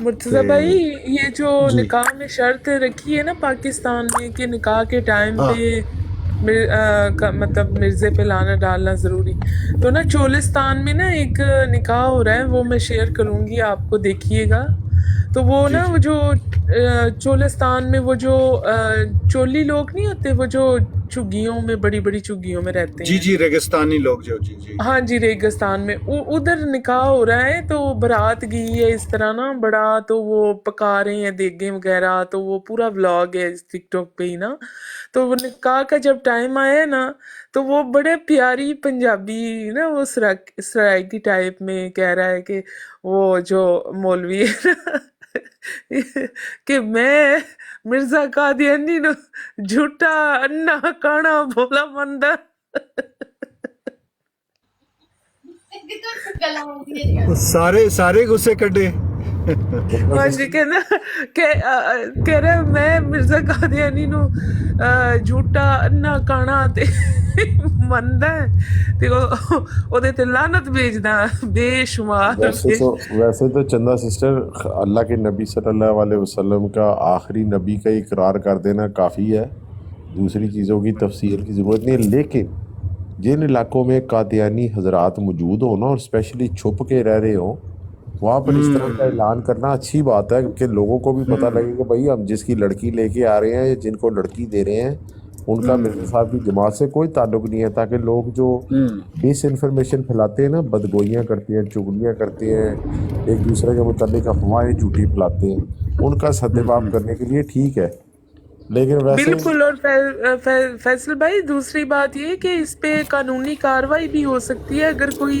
B: مرتضیٰ بھائی یہ جو نکاح میں شرط رکھی ہے نا پاکستان میں کہ نکاح کے ٹائم پہ مطلب مرزے پہ لانا ڈالنا ضروری, تو نا چولستان میں نا ایک نکاح ہو رہا ہے, وہ میں شیئر کروں گی آپ کو, دیکھیے گا. تو وہ نا وہ جو چولستان میں وہ جو چولی لوگ نہیں ہوتے, وہ جو چگیوں میں بڑی بڑی چگیوں میں رہتے ہیں,
A: جی ریگستانی لوگ جو جی
B: ہاں جی ریگستان میں, ادھر نکاح ہو رہا ہے. تو بارات گئی ہے اس طرح نا بڑا, تو وہ پکا رہے ہیں دیگیں وغیرہ, تو وہ پورا ولاگ ہے ٹک ٹاک پہ ہی نا. تو وہ نکاح کا جب ٹائم آیا ہے نا, تو وہ بڑے پیاری پنجابی نا وہ سرائکی ٹائپ میں کہہ رہا ہے کہ وہ جو مولوی ہے نا کہ میں مرزا قادیانی نو جھوٹا انا کانا بولا مندا.
A: سارے غصے کڈے.
B: ہاں جی کہہ رہا میں مرزا قادیانی نو جھوٹا انا کانا تے مندا ہے تے او دے تے لعنت بھیجدا بے شمار.
E: ویسے تو چندہ سسٹر اللہ کے نبی صلی اللہ علیہ وسلم کا آخری نبی کا اقرار کر دینا کافی ہے, دوسری چیزوں کی تفسیر کی ضرورت نہیں ہے. لیکن جن علاقوں میں قادیانی حضرات موجود ہوں نا, اور اسپیشلی چھپ کے رہ رہے ہوں, وہاں پر اس طرح کا اعلان کرنا اچھی بات ہے کہ لوگوں کو بھی پتہ لگے کہ بھائی ہم جس کی لڑکی لے کے آ رہے ہیں یا جن کو لڑکی دے رہے ہیں ان کا مرزا صاحب کی جماعت سے کوئی تعلق نہیں ہے, تاکہ لوگ جو ڈس انفارمیشن پھیلاتے ہیں نا, بدگوئیاں کرتے ہیں, چگلیاں کرتے ہیں, ایک دوسرے کے متعلق افواہیں جھوٹی پھیلاتے ہیں, ان کا سدباب کرنے کے لیے ٹھیک ہے. لیکن ویسے
B: بالکل. اور فیصل بھائی دوسری بات یہ کہ اس پہ قانونی کارروائی بھی ہو سکتی ہے اگر کوئی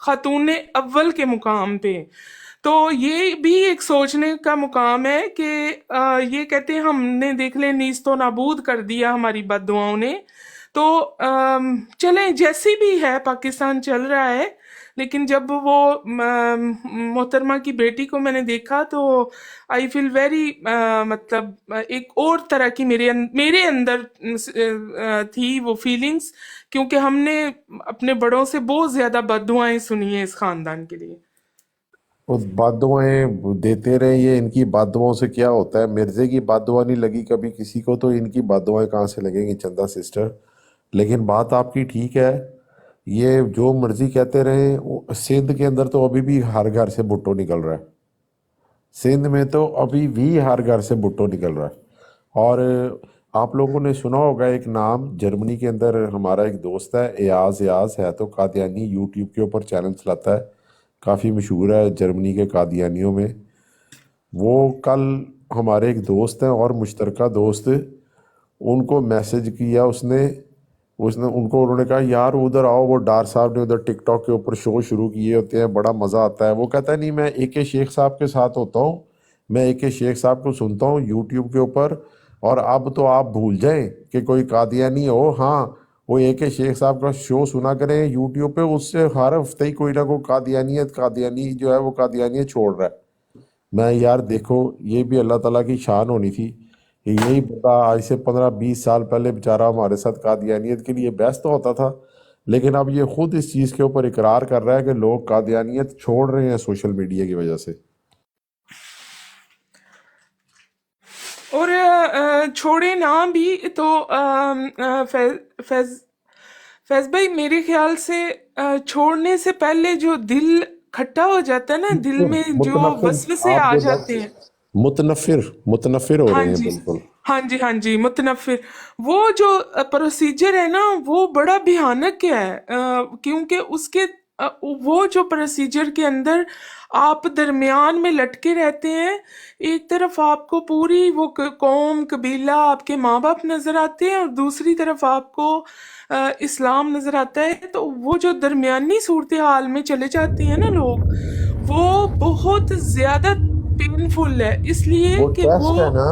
B: خاتون اول کے مقام پہ. تو یہ بھی ایک سوچنے کا مقام ہے کہ یہ کہتے ہیں ہم نے دیکھ لیں نیست و نابود کر دیا ہماری بد دعاؤں نے. تو چلیں جیسی بھی ہے پاکستان چل رہا ہے، لیکن جب وہ محترمہ کی بیٹی کو میں نے دیکھا تو آئی فیل ویری مطلب ایک اور طرح کی میرے اندر تھی وہ فیلنگس، کیونکہ ہم نے اپنے بڑوں سے بہت زیادہ بد دعائیں سنی ہیں اس خاندان کے لیے.
E: اس بد دعائیں دیتے رہے. یہ ان کی بد دعاؤں سے کیا ہوتا ہے؟ مرزے کی بد دعا نہیں لگی کبھی کسی کو، تو ان کی بد دعائیں کہاں سے لگیں گی چندہ سسٹر؟ لیکن بات آپ کی ٹھیک ہے، یہ جو مرضی کہتے رہیں. سندھ کے اندر تو ابھی بھی ہر گھر سے بھٹو نکل رہا ہے. سندھ میں تو ابھی بھی ہر گھر سے بھٹو نکل رہا ہے. اور آپ لوگوں نے سنا ہوگا ایک نام، جرمنی کے اندر ہمارا ایک دوست ہے ایاز ہے تو قادیانی، یوٹیوب کے اوپر چینل چلاتا ہے، کافی مشہور ہے جرمنی کے قادیانیوں میں. وہ کل ہمارے ایک دوست ہیں اور مشترکہ دوست، ان کو میسج کیا اس نے انہوں نے کہا یار ادھر آؤ. وہ ڈار صاحب نے ادھر ٹک ٹاک کے اوپر شو شروع کیے ہوتے ہیں، بڑا مزہ آتا ہے. وہ کہتا ہے نہیں میں اے کے شیخ صاحب کے ساتھ ہوتا ہوں، میں اے کے شیخ صاحب کو سنتا ہوں یوٹیوب کے اوپر، اور اب تو آپ بھول جائیں کہ کوئی قادیانی ہو. ہاں وہ اے کے شیخ صاحب کا شو سنا کریں یوٹیوب پہ، اس سے ہر ہفتے ہی کوئی نہ کوئی قادیانی جو ہے وہ قادیانیت چھوڑ رہا ہے. میں یار دیکھو یہ بھی اللہ تعالیٰ کی شان ہونی تھی کہ یہی بندہ آج سے 15-20 سال پہلے بیچارہ ہمارے ساتھ قادیانیت کے لیے بحث تو ہوتا تھا، لیکن اب یہ خود اس چیز کے اوپر اقرار کر رہا ہے کہ لوگ قادیانیت چھوڑ رہے ہیں سوشل میڈیا کی وجہ سے.
B: اور چھوڑے نہ بھی تو فیض بھائی میرے خیال سے چھوڑنے سے پہلے جو دل کھٹا ہو جاتا ہے نا، دل میں جو وسوسے
E: آپ
B: آ
E: جو
B: جاتے ہیں،
E: متنفر ہو
B: ہاں
E: رہے ہیں
B: جی
E: بالکل.
B: ہاں جی متنفر، وہ جو پروسیجر ہے نا وہ بڑا بھیانک ہے. کیونکہ اس کے وہ جو پروسیجر کے اندر آپ درمیان میں لٹکے رہتے ہیں، ایک طرف آپ کو پوری وہ قوم قبیلہ آپ کے ماں باپ نظر آتے ہیں، اور دوسری طرف آپ کو اسلام نظر آتا ہے. تو وہ جو درمیانی صورتحال میں چلے جاتے ہیں نا لوگ، وہ بہت زیادہ پینفل ہے، اس لیے
E: وہ
B: کہ
E: ٹیسٹ
B: وہ
E: ہے نا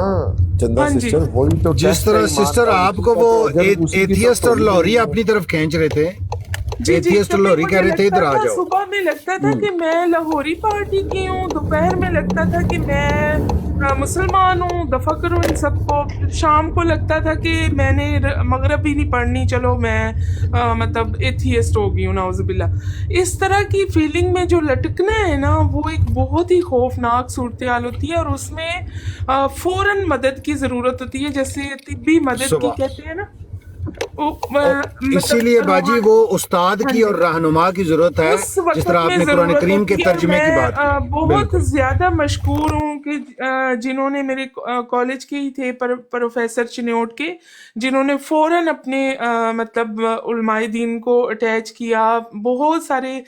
E: چندہ
B: ہاں جی
E: سسٹر، وہی تو
A: جس
E: ٹیسٹ ہے
A: طرح
E: ایمان
A: سسٹر
E: کا.
A: آپ
E: اسی
A: کو
E: کا
A: وہ
E: تو اجر اسی کی طرف
A: ایتھیسٹ اور
E: تھوڑی
A: لاہوری
E: ملنی
A: اپنی
E: ہے.
A: طرف کھینچ رہے تھے،
B: جی
A: ایتھیسٹ اور
B: کبھی
A: لاہوری کہہ
B: مجھے
A: رہے تھے
B: لگتا
A: ادھر آ
B: تھا،
A: جاؤ.
B: صبح میں لگتا تھا کہ میں لاہوری پارٹی کی ہوں، دوپہر میں لگتا تھا کہ میں مسلمان ہوں، دفع کروں ان سب کو. شام کو لگتا تھا کہ میں نے مغرب ہی نہیں پڑھنی، چلو میں مطلب ایتھیسٹ ہو گئی ہوں، نعوذ باللہ. اس طرح کی فیلنگ میں جو لٹکنا ہے نا، وہ ایک بہت ہی خوفناک صورتحال ہوتی ہے، اور اس میں فوراً مدد کی ضرورت ہوتی ہے، جیسے طبی مدد کی
A: صبح
B: کہتے ہیں نا.
A: اور اسی لیے
B: مطلب
A: باجی وہ استاد
B: ہاں
A: کی
B: جی
A: اور رہنما کی ضرورت ہے،
B: اس
A: جس
B: وقت
A: طرح آپ
B: میں
A: نے قرآن
B: ضرورت
A: کریم کے
B: ہوتی ہے.
A: ترجمے کی
B: میں
A: بات کی.
B: بہت
A: بالکل
B: زیادہ مشکور ہوں کہ جنہوں نے میرے کالج کے ہی تھے پروفیسر چنیوٹ کے، جنہوں نے فوراً اپنے مطلب علماء دین کو اٹیچ کیا. بہت سارے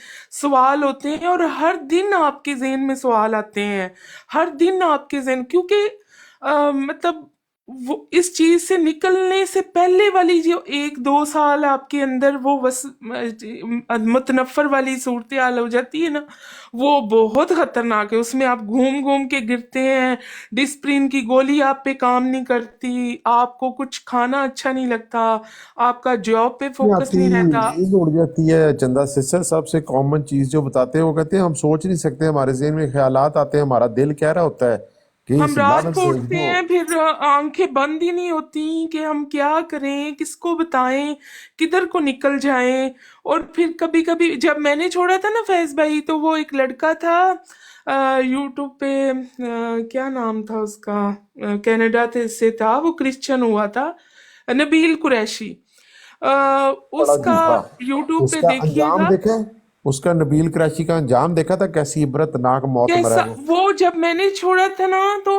B: سوال ہوتے ہیں، اور ہر دن آپ کے ذہن میں سوال آتے ہیں، ہر دن آپ کے ذہن، کیونکہ مطلب وہ اس چیز سے نکلنے سے پہلے والی جو 1-2 سال آپ کے اندر وہ متنفر والی صورتحال ہو جاتی ہے نا، وہ بہت خطرناک ہے. اس میں آپ گھوم گھوم کے گرتے ہیں، ڈسپرین کی گولی آپ پہ کام نہیں کرتی، آپ کو کچھ کھانا اچھا نہیں لگتا، آپ کا جاب پہ فوکس
E: آتی
B: نہیں رہتا.
E: نیند اڑ جاتی ہے. چندہ سسٹر سب سے کامن چیز جو بتاتے ہیں وہ کہتے ہیں ہم سوچ نہیں سکتے، ہمارے ذہن میں خیالات آتے ہیں، ہمارا دل کہہ رہا ہوتا ہے کہ
B: ہم
E: اس
B: رات
E: لعنت
B: کو
E: سے
B: اٹھتے
E: جو
B: ہیں، پھر آنکھیں بند ہی نہیں ہوتی کہ ہم کیا کریں، کس کو بتائیں، کدھر کو نکل جائیں. اور پھر کبھی کبھی جب میں نے چھوڑا تھا نا فیض بھائی، تو وہ ایک لڑکا تھا یوٹیوب پہ، کیا نام تھا اس کا، کینیڈا سے تھا، وہ کرسچن ہوا تھا، نبیل قریشی.
E: بڑا
B: اس کا
E: جھوٹا.
B: یوٹیوب
E: اس
B: پہ
E: کا
B: دیکھیے
E: انجام
B: گا.
E: دیکھا ہے؟ اس کا نبیل قریشی کا انجام دیکھا تھا؟ کیسی عبرتناک موت مرا
B: کیسا
E: ہے وہ.
B: وہ جب میں نے چھوڑا تھا نا، تو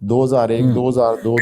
E: 2001, 2002,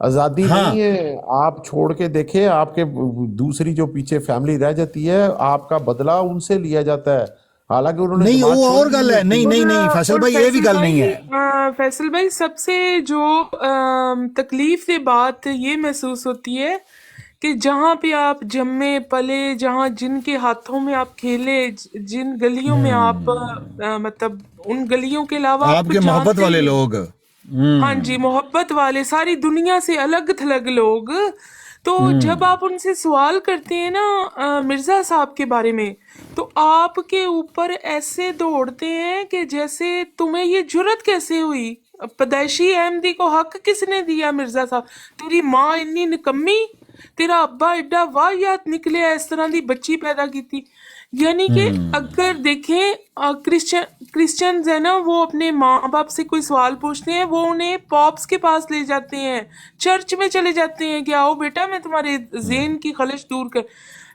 E: آزادی
A: ہاں
E: نہیں ہے. آپ چھوڑ کے دیکھیں آپ کے دوسری جو پیچھے فیملی رہ جاتی ہے آپ کا بدلہ ان سے لیا جاتا ہے، حالانکہ انہوں نے
A: نہیں
E: جماعت
A: وہ
E: چھوڑ
A: اور
E: دی
A: گل
E: ہوئی
A: ہے، نہیں
E: ہوتی.
A: نہیں نہیں
B: اور
A: فیصل
B: اور
A: بھائی یہ بھی گل نہیں ہے.
B: فیصل بھائی سب سے جو تکلیف دہ بات یہ محسوس ہوتی ہے کہ جہاں پہ آپ جمے پلے، جہاں جن کے ہاتھوں میں آپ کھیلے، جن گلیوں میں آپ مطلب ان گلیوں کے علاوہ آپ
A: آپ
B: کچھ
A: کے محبت
B: جانتے ہی
A: والے
B: نہیں.
A: لوگ
B: ہاں جی، محبت والے، ساری دنیا سے الگ تھلگ لوگ. تو جب آپ ان سے سوال کرتے ہیں نا مرزا صاحب کے بارے میں، تو آپ کے اوپر ایسے دوڑتے ہیں کہ جیسے تمہیں یہ جرت کیسے ہوئی، پیدائشی احمدی کو حق کس نے دیا مرزا صاحب، تیری ماں اتنی نکمی، تیرا ابا ایڈا واہیات نکلے اس طرح دی بچی پیدا کی تھی. یعنی کہ اگر دیکھیں کرسچنز ہیں نا، وہ اپنے ماں باپ سے کوئی سوال پوچھتے ہیں، وہ انہیں پاپس کے پاس لے جاتے ہیں، چرچ میں چلے جاتے ہیں کہ آؤ بیٹا میں تمہارے ذہن کی خلش دور کر.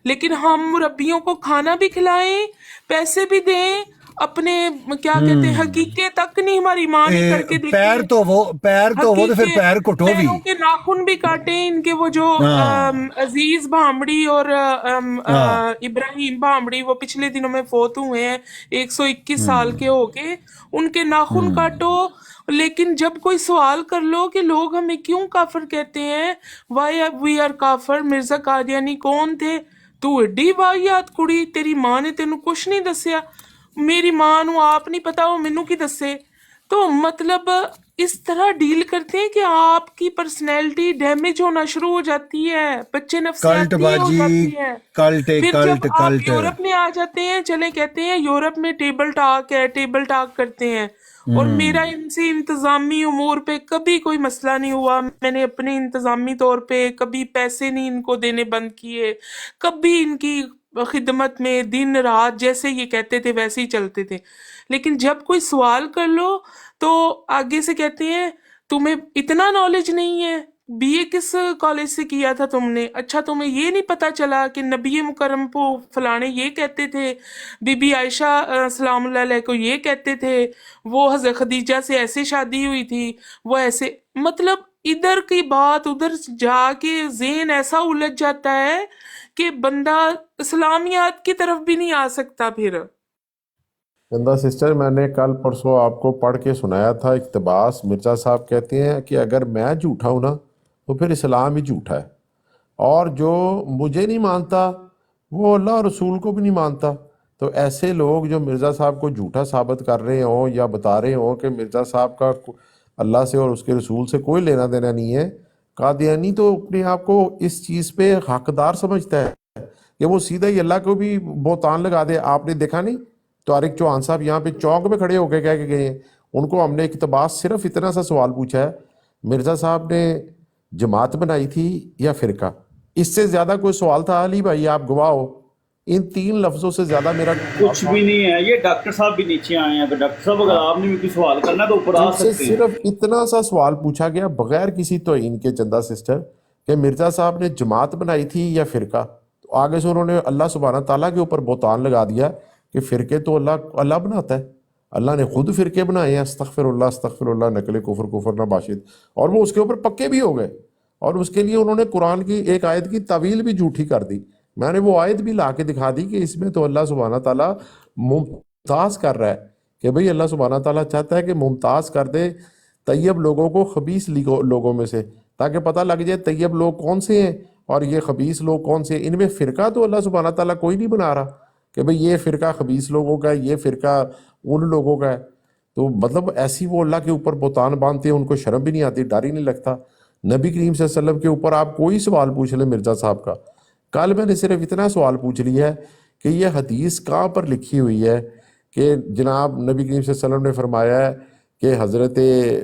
B: لیکن ہم مربیوں کو کھانا بھی کھلائیں، پیسے بھی دیں، اپنے کیا کہتے ہیں حقیقت تک نہیں ہماری ماں نے کر کے دیکھی
A: پیر
B: ہے،
A: تو وہ تو پھر پیر کٹو بھی.
B: پیروں کے ناخن بھی کاٹے ان کے. وہ جو
A: ہاں
B: عزیز بھامڑی اور
A: ہاں
B: ابراہیم بھامڑی وہ پچھلے دنوں میں فوت ہوئے ہیں 121 سال کے ہو کے، ان کے ناخن کاٹو. لیکن جب کوئی سوال کر لو کہ لوگ ہمیں کیوں کافر کہتے ہیں، وائی وی آر کافر، مرزا قادیانی کون تھے، تو ایڈی واہیات کڑی، تیری ماں نے تینوں کچھ نہیں دسیا، میری ماں نو آپ نہیں پتا وہ مینوں کی دسے. تو مطلب اس طرح ڈیل کرتے ہیں کہ آپ کی پرسنالٹی ڈیمیج ہونا شروع ہو جاتی ہے، بچے
A: کلٹ
B: نفسیاتی ہو
A: باجی،
B: جاتی ہیں.
A: کلٹ
B: پھر جب
A: کلٹ
B: آپ
A: کلٹ.
B: یورپ میں آ جاتے ہیں، چلے کہتے ہیں یورپ میں ٹیبل ٹاک ہے، ٹیبل ٹاک کرتے ہیں، اور میرا ان سے انتظامی امور پہ کبھی کوئی مسئلہ نہیں ہوا. میں نے اپنے انتظامی طور پہ کبھی پیسے نہیں ان کو دینے بند کیے، کبھی ان کی خدمت میں دن رات جیسے یہ کہتے تھے ویسے ہی چلتے تھے. لیکن جب کوئی سوال کر لو تو آگے سے کہتے ہیں تمہیں اتنا نالج نہیں ہے، بی اے کس کالج سے کیا تھا تم نے، اچھا تمہیں یہ نہیں پتا چلا کہ نبی مکرم کو فلانے یہ کہتے تھے، بی بی عائشہ سلام اللہ علیہ کو یہ کہتے تھے، وہ حضرت خدیجہ سے ایسے شادی ہوئی تھی، وہ ایسے. مطلب ادھر کی بات ادھر جا کے ذہن ایسا الجھ جاتا ہے کہ بندہ اسلامیات کی طرف بھی نہیں آ سکتا. پھر
E: چندہ سسٹر، میں نے کل پرسوں آپ کو پڑھ کے سنایا تھا اقتباس. مرزا صاحب کہتے ہیں کہ اگر میں جھوٹا ہوں نا تو پھر اسلام ہی جھوٹا ہے، اور جو مجھے نہیں مانتا وہ اللہ اور رسول کو بھی نہیں مانتا. تو ایسے لوگ جو مرزا صاحب کو جھوٹا ثابت کر رہے ہوں یا بتا رہے ہوں کہ مرزا صاحب کا اللہ سے اور اس کے رسول سے کوئی لینا دینا نہیں ہے، قادیانی تو اپنے آپ کو اس چیز پہ حقدار سمجھتا ہے کہ وہ سیدھا ہی اللہ کو بھی بہتان لگا دے. آپ نے دیکھا نہیں طارق چوہان صاحب یہاں پہ چوک میں کھڑے ہو کے کہہ کے گئے ہیں، ان کو ہم نے اقتباس صرف اتنا سا سوال پوچھا ہے، مرزا صاحب نے جماعت بنائی تھی یا فرقہ؟ اس سے زیادہ کوئی سوال تھا؟ علی بھائی آپ گواہ ہو، ان 3 لفظوں سے زیادہ میرا جواب
C: کچھ
E: تھا.
C: بھی نہیں ہے. یہ ڈاکٹر صاحب بھی نیچے آئے ہیں، اگر ڈاکٹر صاحب اگر آپ نے بھی کوئی سوال کرنا ہے تو اوپر آ
E: ان سے
C: سکتے ہیں.
E: صرف اتنا سا سوال پوچھا گیا بغیر کسی توہین کے چندہ سسٹر کہ مرزا صاحب نے جماعت بنائی تھی یا فرقہ. تو آگے سے انہوں نے اللہ سبحانہ تعالیٰ کے اوپر بہتان لگا دیا کہ فرقے تو اللہ بناتا ہے، اللہ نے خود فرقے بنائے ہیں، استغفر اللہ نقل کفر کفر نہ باشد، اور وہ اس کے اوپر پکے بھی ہو گئے. اور اس کے لیے انہوں نے قرآن کی ایک آیت کی تعویل بھی جھوٹی کر دی. میں نے وہ آیت بھی لا کے دکھا دی کہ اس میں تو اللہ سبحانہ تعالیٰ ممتاز کر رہا ہے کہ بھئی اللہ سبحانہ تعالیٰ چاہتا ہے کہ ممتاز کر دے طیب لوگوں کو خبیث لوگوں میں سے، تاکہ پتہ لگ جائے طیب لوگ کون سے ہیں اور یہ خبیث لوگ کون سے ہیں. ان میں فرقہ تو اللہ سبحانہ تعالیٰ کوئی نہیں بنا رہا کہ بھئی یہ فرقہ خبیث لوگوں کا ہے، یہ فرقہ ان لوگوں کا ہے. تو مطلب ایسی وہ اللہ کے اوپر بہتان باندھتے ہیں، ان کو شرم بھی نہیں آتی، ڈر ہی نہیں لگتا. نبی کریم صلی اللہ علیہ وسلم کے اوپر آپ کوئی سوال پوچھ لیں مرزا صاحب کا. کل میں نے صرف اتنا سوال پوچھ لیا ہے کہ یہ حدیث کہاں پر لکھی ہوئی ہے کہ جناب نبی کریم صلی اللہ علیہ وسلم نے فرمایا ہے کہ حضرت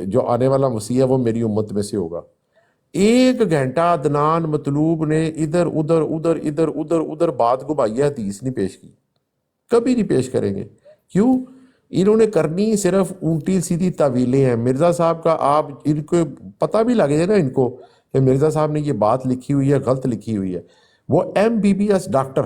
E: جو آنے والا مسیح ہے وہ میری امت میں سے ہوگا. 1 گھنٹہ عدنان مطلوب نے ادھر ادھر بات گھمائی ہے، حدیث نہیں پیش کی، کبھی نہیں پیش کریں گے. کیوں؟ انہوں نے کرنی صرف الٹی سیدھی تعویلیں ہیں. مرزا صاحب کا آپ ان کو پتہ بھی لگ جائے نا ان کو کہ مرزا صاحب نے یہ بات لکھی ہوئی ہے، غلط لکھی ہوئی ہے. وہ MBBS ڈاکٹر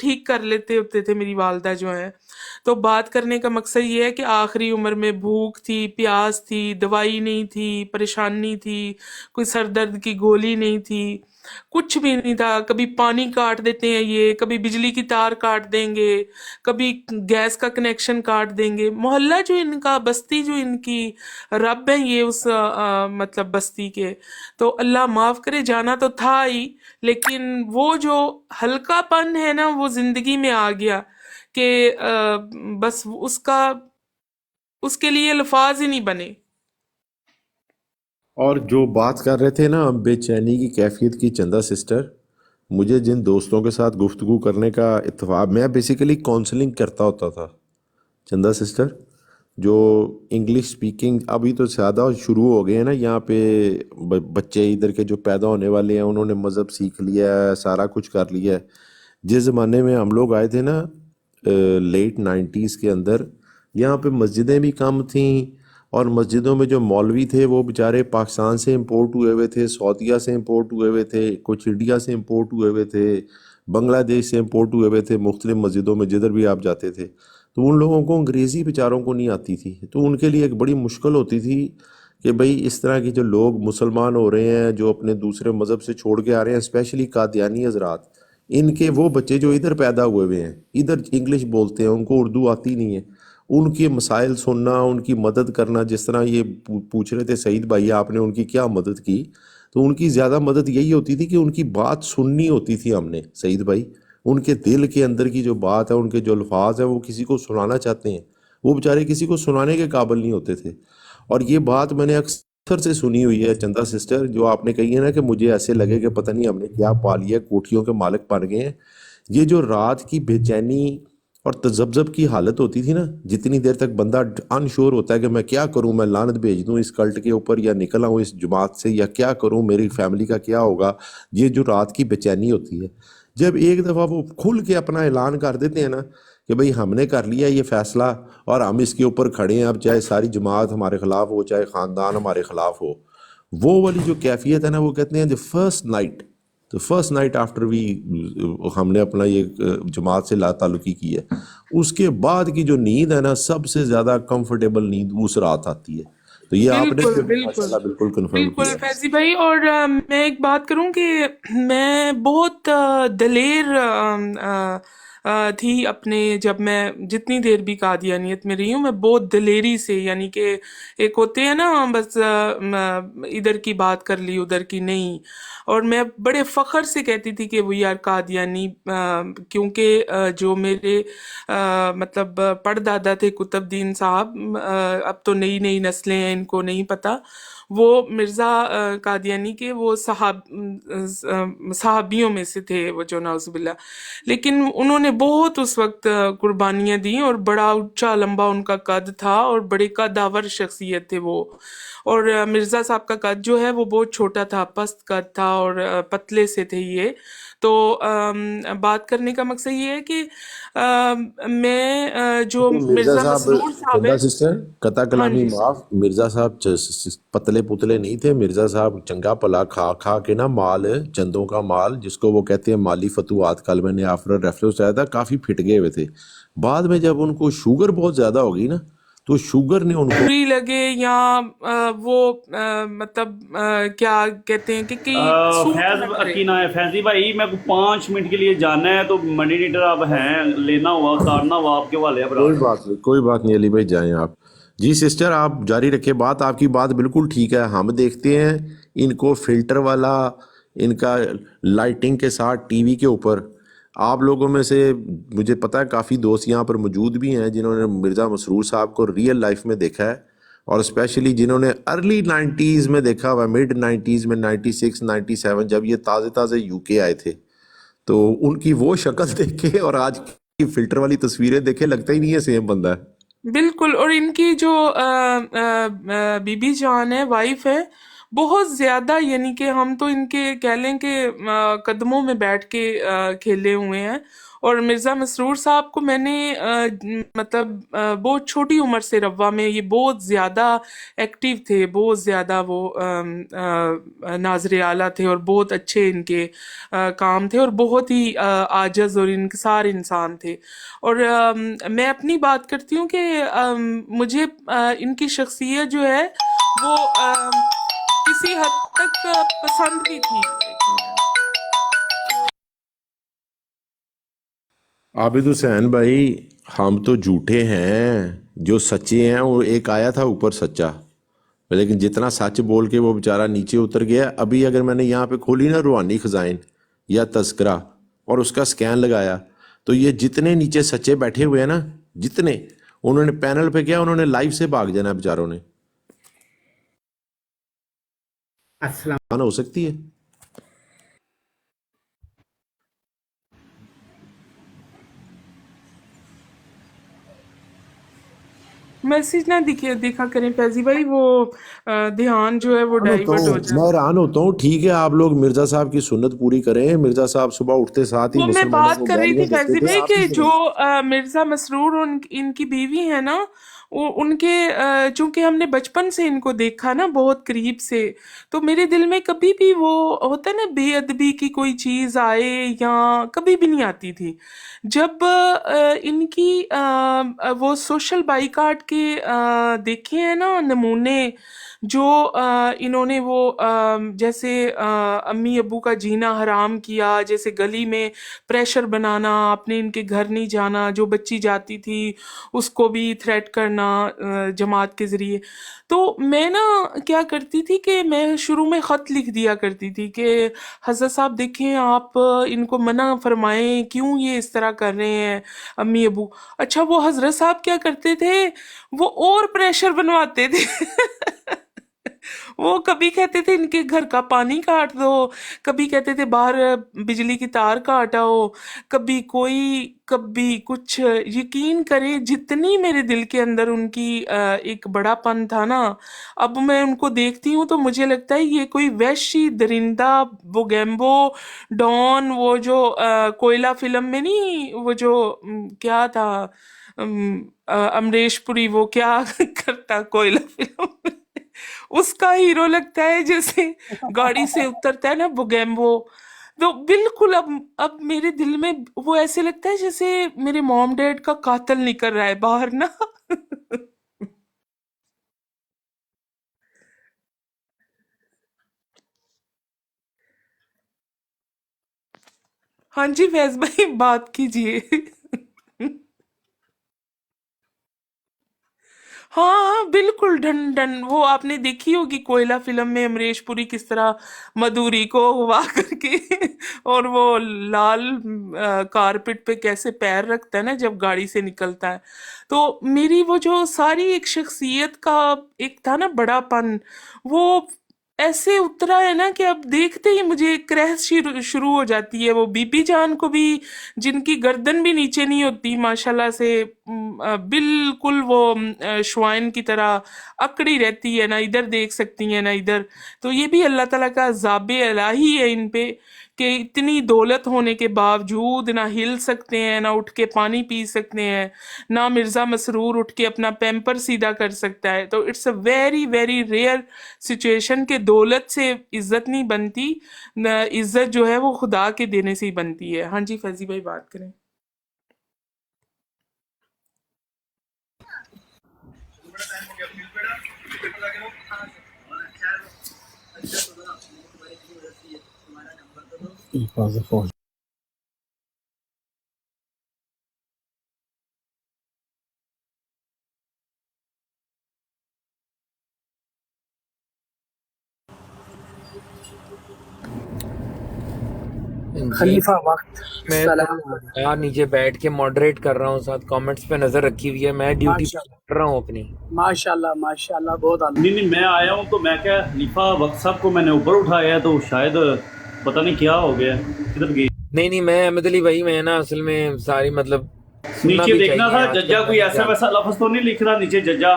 B: ٹھیک کر لیتے ہوتے تھے میری والدہ جو ہیں. تو بات کرنے کا مقصد یہ ہے کہ آخری عمر میں بھوک تھی، پیاس تھی، دوائی نہیں تھی، پریشانی تھی، کوئی سر درد کی گولی نہیں تھی، کچھ بھی نہیں تھا. کبھی پانی کاٹ دیتے ہیں یہ، کبھی بجلی کی تار کاٹ دیں گے، کبھی گیس کا کنیکشن کاٹ دیں گے. محلہ جو ان کا، بستی جو ان کی رب ہیں یہ اس مطلب بستی کے. تو اللہ معاف کرے، جانا تو تھا ہی، لیکن وہ جو ہلکا پن ہے نا وہ زندگی میں آ گیا کہ بس اس کے لیے الفاظ ہی نہیں بنے.
E: اور جو بات کر رہے تھے نا بے چینی کی کیفیت کی چندہ سسٹر، مجھے جن دوستوں کے ساتھ گفتگو کرنے کا اتفاق، میں بیسیکلی کونسلنگ کرتا ہوتا تھا چندہ سسٹر، جو انگلش سپیکنگ ابھی تو زیادہ شروع ہو گئے ہیں نا یہاں پہ، بچے ادھر کے جو پیدا ہونے والے ہیں انہوں نے مذہب سیکھ لیا ہے، سارا کچھ کر لیا ہے. جس زمانے میں ہم لوگ آئے تھے نا لیٹ 90s کے اندر، یہاں پہ مسجدیں بھی کم تھیں، اور مسجدوں میں جو مولوی تھے وہ بیچارے پاکستان سے امپورٹ ہوئے ہوئے تھے، سعودیہ سے امپورٹ ہوئے ہوئے تھے، کچھ انڈیا سے امپورٹ ہوئے ہوئے تھے، بنگلہ دیش سے امپورٹ ہوئے ہوئے تھے، مختلف مسجدوں میں جدھر بھی آپ جاتے تھے. تو ان لوگوں کو انگریزی بیچاروں کو نہیں آتی تھی، تو ان کے لیے ایک بڑی مشکل ہوتی تھی کہ بھئی اس طرح کی جو لوگ مسلمان ہو رہے ہیں، جو اپنے دوسرے مذہب سے چھوڑ کے آ رہے ہیں، اسپیشلی قادیانی حضرات، ان کے وہ بچے جو ادھر پیدا ہوئے ہوئے ہیں، ادھر انگلش بولتے ہیں، ان کو اردو آتی نہیں ہے، ان کے مسائل سننا، ان کی مدد کرنا، جس طرح یہ پوچھ رہے تھے سعید بھائی آپ نے ان کی کیا مدد کی، تو ان کی زیادہ مدد یہی ہوتی تھی کہ ان کی بات سننی ہوتی تھی ہم نے سعید بھائی، ان کے دل کے اندر کی جو بات ہے، ان کے جو الفاظ ہیں وہ کسی کو سنانا چاہتے ہیں، وہ بیچارے کسی کو سنانے کے قابل نہیں ہوتے تھے. اور یہ بات میں نے اکثر سے سنی ہوئی ہے چندہ سسٹر، جو آپ نے کہی ہے نا کہ مجھے ایسے لگے کہ پتہ نہیں ہم نے کیا پا لیا، کوٹھیوں کے مالک بن گئے ہیں. یہ جو رات کی بے چینی اور تذبذب کی حالت ہوتی تھی نا، جتنی دیر تک بندہ انشور ہوتا ہے کہ میں کیا کروں، میں لعنت بھیج دوں اس کلٹ کے اوپر یا نکل آؤں اس جماعت سے، یا کیا کروں، میری فیملی کا کیا ہوگا، یہ جو رات کی بے چینی ہوتی ہے، جب ایک دفعہ وہ کھل کے اپنا اعلان کر دیتے ہیں نا کہ بھئی ہم نے کر لیا یہ فیصلہ اور ہم اس کے اوپر کھڑے ہیں، اب چاہے ساری جماعت ہمارے خلاف ہو، چاہے خاندان ہمارے خلاف ہو، وہ والی جو کیفیت ہے نا، وہ کہتے ہیں the first night after ہم نے اپنا یہ جماعت سے لا تعلقی کی ہے، اس کے بعد کی جو نیند ہے نا، سب سے زیادہ کمفرٹیبل نیند اس رات آتی ہے. تو یہ آپ نے
B: بالکل
E: ماشاءاللہ
B: بالکل
E: بالکل کنفرم
B: بالکل
E: کیا.
B: فیضی بھائی. اور میں ایک بات کروں کہ میں بہت دلیر تھی اپنے، جب میں جتنی دیر بھی قادیانیت میں رہی ہوں میں بہت دلیری سے، یعنی کہ ایک ہوتے ہیں نا بس ادھر کی بات کر لی ادھر کی نہیں، اور میں بڑے فخر سے کہتی تھی کہ وی آر قادیانی، کیونکہ جو میرے مطلب پردادا تھے قطب دین صاحب، اب تو نئی نئی نسلیں ہیں ان کو نہیں پتہ، وہ مرزا قادیانی کے وہ صحابیوں میں سے تھے وہ، جو نعوذ باللہ، لیکن انہوں نے بہت اس وقت قربانیاں دیں، اور بڑا اونچا لمبا ان کا قد تھا، اور بڑے قدآور شخصیت تھے وہ. اور مرزا صاحب کا قد جو ہے وہ بہت چھوٹا تھا، پست قد تھا، اور پتلے سے تھے یہ. تو بات کرنے کا مقصد یہ ہے کہ میں جو
E: مرزا
B: مرزا
E: صاحب،
B: مسرور صاحب ہے.
E: چندہ سسٹر قطع
B: ہاں
E: کلامی
B: جی.
E: معاف، مرزا صاحب پتلے پتلے نہیں تھے، مرزا صاحب چنگا پلا کھا کھا کے نا مال، چندوں کا مال جس کو وہ کہتے ہیں مالی فتوحات، کل میں نے آفر ریفرنس آیا تھا، کافی پھٹ گئے ہوئے تھے. بعد میں جب ان کو شوگر بہت زیادہ ہو گئی نا، تو شوگر نے ان کو
B: بری لگے یا وہ مطلب کیا کہتے ہیں کہ سوٹ
C: فیض
B: نہ کرے.
C: اکینا ہے فیضی بھائی، میں کو 5 منٹ کے لیے جانا ہے، تو منی لیٹر آپ ہیں، لینا ہوا اتارنا ہوا آپ کے والے ہے
E: کوئی
C: برادر.
E: بات نہیں، کوئی بات نہیں علی بھائی، جائیں آپ. جی سسٹر آپ جاری رکھیں بات، آپ کی بات بالکل ٹھیک ہے. ہم دیکھتے ہیں ان کو فلٹر والا، ان کا لائٹنگ کے ساتھ ٹی وی کے اوپر. آپ لوگوں میں سے مجھے پتہ ہے کافی دوست یہاں پر موجود بھی ہیں جنہوں نے مرزا مسرور صاحب کو ریئل لائف میں دیکھا ہے، اور اسپیشلی جنہوں نے ارلی 90s میں دیکھا ہوا، مڈ 90s میں 96 97 جب یہ تازے تازے یو کے آئے تھے، تو ان کی وہ شکل دیکھے اور آج کی فلٹر والی تصویریں دیکھے لگتا ہی نہیں ہے سیم بندہ ہے.
B: بالکل. اور ان کی جو بی بی جان ہے، وائف ہے، بہت زیادہ، یعنی کہ ہم تو ان کے کہہ لیں کہ قدموں میں بیٹھ کے کھیلے ہوئے ہیں. اور مرزا مسرور صاحب کو میں نے مطلب بہت چھوٹی عمر سے روا میں یہ بہت زیادہ ایکٹیو تھے، بہت زیادہ وہ ناظر اعلیٰ تھے، اور بہت اچھے ان کے کام تھے، اور بہت ہی عاجز اور انکسار انسان تھے. اور میں اپنی بات کرتی ہوں کہ مجھے ان کی شخصیت جو ہے وہ کسی حد تک پسند بھی تھی.
E: عابد حسین بھائی، ہم تو جھوٹے ہیں، جو سچے ہیں وہ ایک آیا تھا اوپر سچا، لیکن جتنا سچ بول کے وہ بیچارہ نیچے اتر گیا. ابھی اگر میں نے یہاں پہ کھولی نا روحانی خزائن یا تذکرہ اور اس کا سکین لگایا، تو یہ جتنے نیچے سچے بیٹھے ہوئے ہیں نا، جتنے انہوں نے پینل پہ کیا، انہوں نے لائف سے بھاگ جانا بیچاروں نے.
F: السلام
E: ہو سکتی ہے.
B: میسج نہ دیکھا کریں فیضی بھائی، وہ دھیان جو ہے وہ ڈائیورٹ ہو
E: میں
B: جاتا.
E: حیران ہوتا ہوں. ٹھیک ہے آپ لوگ مرزا صاحب کی سنت پوری کریں، مرزا صاحب صبح اٹھتے ساتھ ہی
B: وہ میں
E: مسلمانوں
B: بات
E: کو
B: کر رہی
E: گالیاں
B: تھی
E: دیتے
B: فیضی
E: تھے.
B: بھائی
E: آپ
B: کہ
E: بھی
B: جو مرزا مسرور ان کی بیوی ہے نا، ان کے چونکہ ہم نے بچپن سے ان کو دیکھا نا بہت قریب سے، تو میرے دل میں کبھی بھی وہ ہوتا ہے نا بے ادبی کی کوئی چیز آئے یا کبھی بھی نہیں آتی تھی. جب ان کی وہ سوشل بائیکاٹ کے دیکھے ہیں نا نمونے، جو انہوں نے وہ جیسے امی ابو کا جینا حرام کیا، جیسے گلی میں پریشر بنانا، اپنے ان کے گھر نہیں جانا، جو بچی جاتی تھی اس کو بھی تھریٹ کرنا جماعت کے ذریعے. تو میں نا کیا کرتی تھی کہ میں شروع میں خط لکھ دیا کرتی تھی کہ حضرت صاحب دیکھیں آپ ان کو منع فرمائیں، کیوں یہ اس طرح کر رہے ہیں امی ابو. اچھا وہ حضرت صاحب کیا کرتے تھے، وہ اور پریشر بنواتے تھے. وہ کبھی کہتے تھے ان کے گھر کا پانی کاٹ دو، کبھی کہتے تھے باہر بجلی کی تار کاٹاؤ، کبھی کوئی کبھی کچھ. یقین کریں جتنی میرے دل کے اندر ان کی ایک بڑا پن تھا نا، اب میں ان کو دیکھتی ہوں تو مجھے لگتا ہے یہ کوئی وحشی درندہ، وہ گیمبو ڈان، وہ جو کوئلہ فلم میں نہیں، وہ جو کیا تھا امریش پوری، وہ کیا کرتا کوئلہ فلم میں، اس کا ہیرو لگتا ہے، جیسے گاڑی سے اترتا ہے نا بوگیمبو. تو بالکل اب میرے دل میں وہ ایسے لگتا ہے جیسے میرے موم ڈیڈ کا قاتل نکل رہا ہے باہر نا. ہاں جی فیض بھائی بات کیجئے. ہاں بالکل ڈھن ڈھن. وہ آپ نے دیکھی ہوگی کوئلہ فلم میں امریش پوری کس طرح مدھوری کو ہوا کر کے اور وہ لال کارپٹ پہ کیسے پیر رکھتا ہے نا جب گاڑی سے نکلتا ہے. تو میری وہ جو ساری ایک شخصیت کا ایک تھا نا بڑا پن، وہ ایسے اترا ہے نا کہ اب دیکھتے ہی مجھے کرہس شروع ہو جاتی ہے. وہ بی بی جان کو بھی، جن کی گردن بھی نیچے نہیں ہوتی ماشاءاللہ سے، بالکل وہ شوائن کی طرح اکڑی رہتی ہے، نہ ادھر دیکھ سکتی ہیں نہ ادھر. تو یہ بھی اللہ تعالیٰ کا عذاب الہی ہے ان پہ کہ اتنی دولت ہونے کے باوجود نہ ہل سکتے ہیں، نہ اٹھ کے پانی پی سکتے ہیں، نہ مرزا مسرور اٹھ کے اپنا پیمپر سیدھا کر سکتا ہے. تو it's a very very rare situation کہ دولت سے عزت نہیں بنتی، عزت جو ہے وہ خدا کے دینے سے ہی بنتی ہے. ہاں جی فیضی بھائی بات کریں.
G: خلیفہ وقت میں یار نیچے بیٹھ کے ماڈریٹ کر رہا ہوں، ساتھ کامنٹس پہ نظر رکھی ہوئی ہے، میں ڈیوٹی کر رہا ہوں اپنی.
F: ماشاءاللہ ماشاءاللہ بہت اعلیٰ.
C: نہیں میں آیا ہوں تو میں کیا خلیفہ وقت صاحب کو میں نے اوپر اٹھایا ہے، تو شاید پتہ نہیں کیا ہو گیا، کدھر گئی.
G: نہیں میں احمد علی بھائی، میں نا اصل میں ساری مطلب
C: نیچے دیکھنا تھا ججا کوئی ایسا ویسا لفظ تو نہیں لکھ رہا نیچے ججا.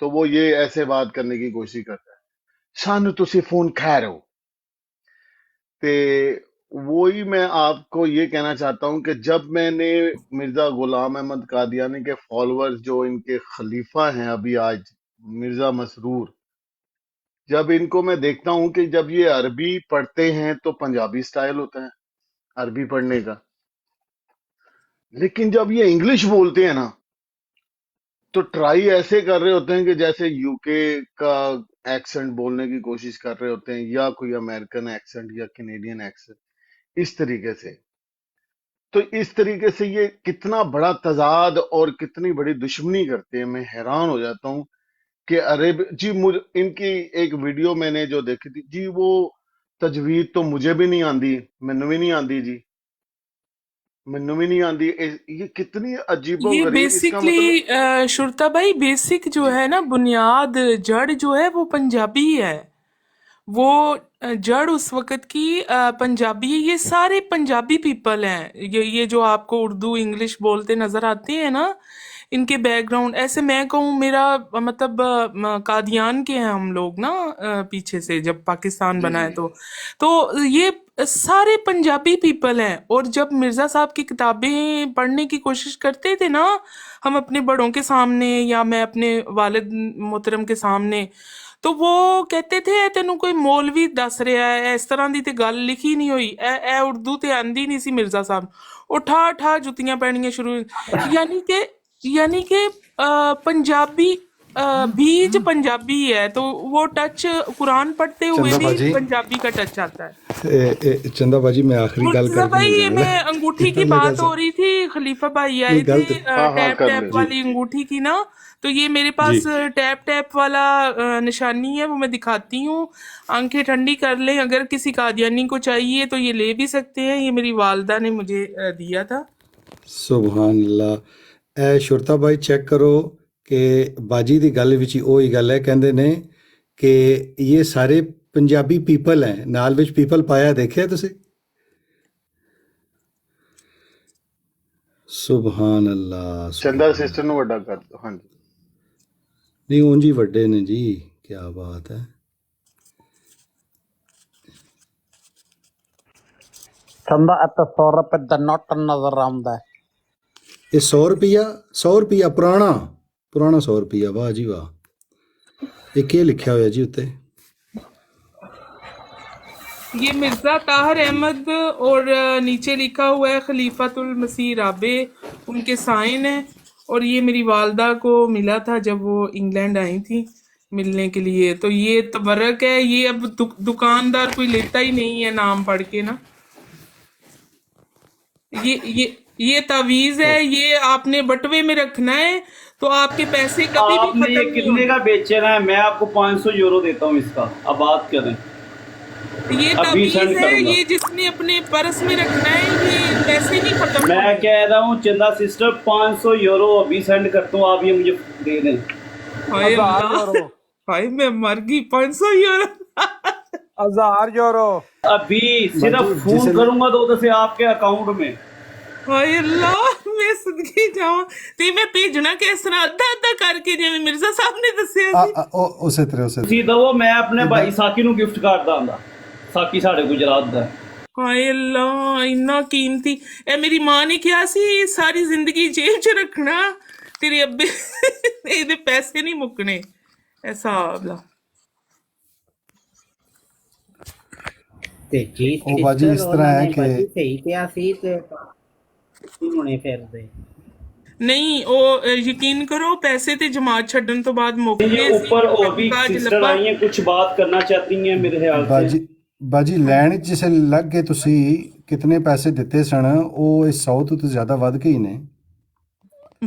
H: تو وہ یہ ایسے بات کرنے کی کوشش کرتا ہے، سانو تسی فون کھا رہے ہو۔ تے وہی میں آپ کو یہ کہنا چاہتا ہوں کہ جب میں نے مرزا غلام احمد قادیانی کے فالوورز جو ان کے خلیفہ ہیں ابھی آج، مرزا مسرور، جب ان کو میں دیکھتا ہوں کہ جب یہ عربی پڑھتے ہیں تو پنجابی سٹائل ہوتا ہے عربی پڑھنے کا، لیکن جب یہ انگلش بولتے ہیں نا تو ٹرائی ایسے کر رہے ہوتے ہیں کہ جیسے یو کے کا ایکسنٹ بولنے کی کوشش کر رہے ہوتے ہیں، یا کوئی امریکن ایکسنٹ یا کینیڈین ایکسنٹ، اس طریقے سے۔ تو اس طریقے سے یہ کتنا بڑا تضاد اور کتنی بڑی دشمنی کرتے ہیں، میں حیران ہو جاتا ہوں کہ عرب جی ان کی ایک ویڈیو میں نے جو دیکھی تھی جی، وہ تجوید تو مجھے بھی نہیں آندی، مینوں بھی نہیں آندی جی، مینوں بھی نہیں آندی۔ یہ کتنی عجیب و
B: یہ
H: غریب، اس کا
B: بیسکلی
H: مطلب
B: شرطا بھائی بیسک جو ہے نا، بنیاد جڑ جو ہے وہ پنجابی ہے، وہ جڑ اس وقت کی پنجابی ہے، یہ سارے پنجابی پیپل ہیں، یہ جو آپ کو اردو انگلش بولتے نظر آتے ہیں نا، ان کے بیک گراؤنڈ ایسے میں کہوں، میرا مطلب قادیان کے ہیں ہم لوگ نا، پیچھے سے جب پاکستان
H: جی
B: بنا ہے
H: جی
B: تو یہ سارے پنجابی پیپل ہیں، اور جب مرزا صاحب کی کتابیں پڑھنے کی کوشش کرتے تھے نا ہم اپنے بڑوں کے سامنے یا میں اپنے والد محترم کے سامنے، تو وہ کہتے تھے اے تینوں کوئی مولوی دس رہا ہے، اس طرح دی تے گل لکھی نہیں ہوئی، اے اردو تے آندی نہیں سی مرزا صاحب، اٹھا اٹھا جتیاں پہنیاں شروع، یعنی کہ پنجابی بیج پنجابی ہے، تو وہ ٹچ قرآن پڑھتے ہوئے
I: چندہ
B: بھی
I: باجی
B: پنجابی کا ٹچ آتا ہے۔
I: چندہ باجی میں آخری گل
B: مرتضی
I: کر کے
B: بھائی، یہ
I: نکلنا
B: میں انگوٹھی کی
I: اللہ کا
B: بات ہو رہی تھی، خلیفہ بھائی آئے
I: نہیں
B: تھے،
I: گل تو
H: ہاں ہاں
B: ٹیپ
H: کر لیں
B: ٹیپ
H: جی۔
B: والی انگوٹھی کی نا، تو یہ میرے
I: جی
B: پاس ٹیپ ٹیپ والا نشانی ہے، وہ میں دکھاتی ہوں، آنکھیں ٹھنڈی کر لیں، اگر کسی قادیانی کو چاہیے تو یہ لے بھی سکتے ہیں، یہ میری والدہ نے مجھے دیا تھا۔
I: سبحان اللہ۔ اے شرطا بھائی چیک کرو کہ باجی دی گل وچ وہی گل ہے، کہندے نے کہ یہ سارے پنجابی پیپل ہیں، نال وچ پیپل پایا دیکھیا تسی؟ سبحان اللہ
H: چندہ
I: سبحان
H: سسٹر نو
I: اللہ۔
H: وڈا کر دو، ہاں جی۔
I: نہیں اون جی وڈے نے جی، کیا بات ہے۔
F: چندہ اتنے 100 روپے دا نوٹ نظر آمدا ہے۔
I: یہ 100 روپیہ پرانا 100 روپیہ، واہ جی واہ۔ یہ کیا لکھیا ہوا جی اتنے؟
B: یہ مرزا طاہر احمد، اور نیچے لکھا ہوا ہے خلیفۃ المسیح رابع، ان کے سائن ہیں، اور یہ میری والدہ کو ملا تھا جب وہ انگلینڈ آئی تھی ملنے کے لیے، تو یہ تبرک ہے، یہ اب دکاندار کوئی لیتا ہی نہیں ہے نام پڑھ کے نا، یہ تعویذ ہے، یہ آپ نے بٹوے میں رکھنا ہے تو آپ کے پیسے کبھی بھی
C: آپ نے یہ
B: ختم نہیں
C: کتنے
B: ہونے۔
C: کا بیچنا ہے؟ میں آپ کو 500 یورو دیتا ہوں اس کا، اب بات کریں،
B: یہ
C: ابھی
B: تعویذ
C: سینڈ
B: ہے،
C: کروں گا۔
B: یہ جس نے اپنے پرس میں رکھنا ہے، یہ پیسے نہیں ختم
C: میں
B: ہونے۔
C: کہہ رہا ہوں چندہ سسٹر 500 یورو ابھی سینڈ کرتا ہوں، آپ یہ مجھے دے دیں۔
B: ہائے
J: 1000
B: اللہ،
J: یورو،
B: ہائے میں مر گئی، 500 یورو
J: 1000 یورو۔
C: ابھی صرف
I: باجی
C: فون کروں گا تو ادھر سے آپ کے اکاؤنٹ میں۔
B: ہائے اللہ، میں صدقے جاواں، تے میں بھیجنا کس طرح ادھا ادھا کر کے جویں مرزا صاحب نے دسیا سی؟
I: اسے طرح
C: اسی دو میں اپنے بھائی ساکی نو گفٹ کردا ہوندا، ساکی ساڈے گجرات دا ہے۔
B: ہائے اللہ، اتنا قیمتی، اے میری ماں نے کیا سی ساری زندگی جیب چ رکھنا، تیرے ابے دے پیسے نہیں مکنے، ایسا لا۔
F: تے جی
I: وہ باجی
F: سسٹر
I: اس طرح
F: انہوں
I: ہے
F: نے
I: کہ
F: باجی صحیح کیا سی تے ہونے پھر دے۔
B: نہیں او یقین کرو، پیسے تے جماعت چھڈن تو بعد مک
C: یہ
B: گئے سی،
C: اوپر اور
B: کم
C: بھی
B: کاج
C: سسٹر
B: لبا۔
C: آئی ہیں، کچھ بات کرنا چاہتی ہیں میرے خیال سے۔
I: باجی لین جسے لگ کے تسی کتنے پیسے دیتے سن، وہ اس 100 تو زیادہ ود کے ہی نے۔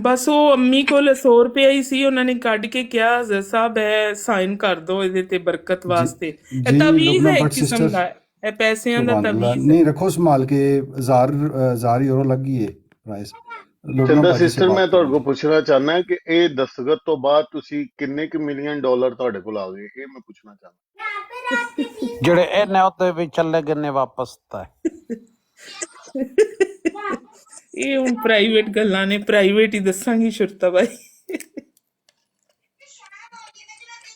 B: بس وہ امی کول 100 روپیہ ہی سی، انہوں نے کڈ کے کیا حضرت صاحب اے سائن کر دو یہ تے برکت
I: جی
B: واسطے، اے
I: جی
B: تعویذ
I: لبنہ
B: ہے ایک
I: بٹ
B: قسم
I: سسٹر،
B: دا، اے پیسیاں دا
I: سبحان اللہ،
B: تعویذ ہے۔
I: نہیں رکھو سنبھال کے، 1000 یورو لگ گئی ہے پرائز۔ لبنہ
H: چندہ
I: باجی سے
H: سسٹر میں
I: بات
H: تہاڈے
I: کریں
H: کو
I: جی۔
H: پوچھنا چاہنا ہے کہ اے دستخط تو بعد تسی کنے کہ ملین ڈالر تہاڈے کول آ گئے، یہ میں پوچھنا چاہنا۔
J: جڑے اینے ہوتے بھی چلے گنے واپس تا ہے۔
B: یہ ہوں پرائیویٹ گلاں نے، پرائیویٹ ہی دساں گی شرطا بھائی۔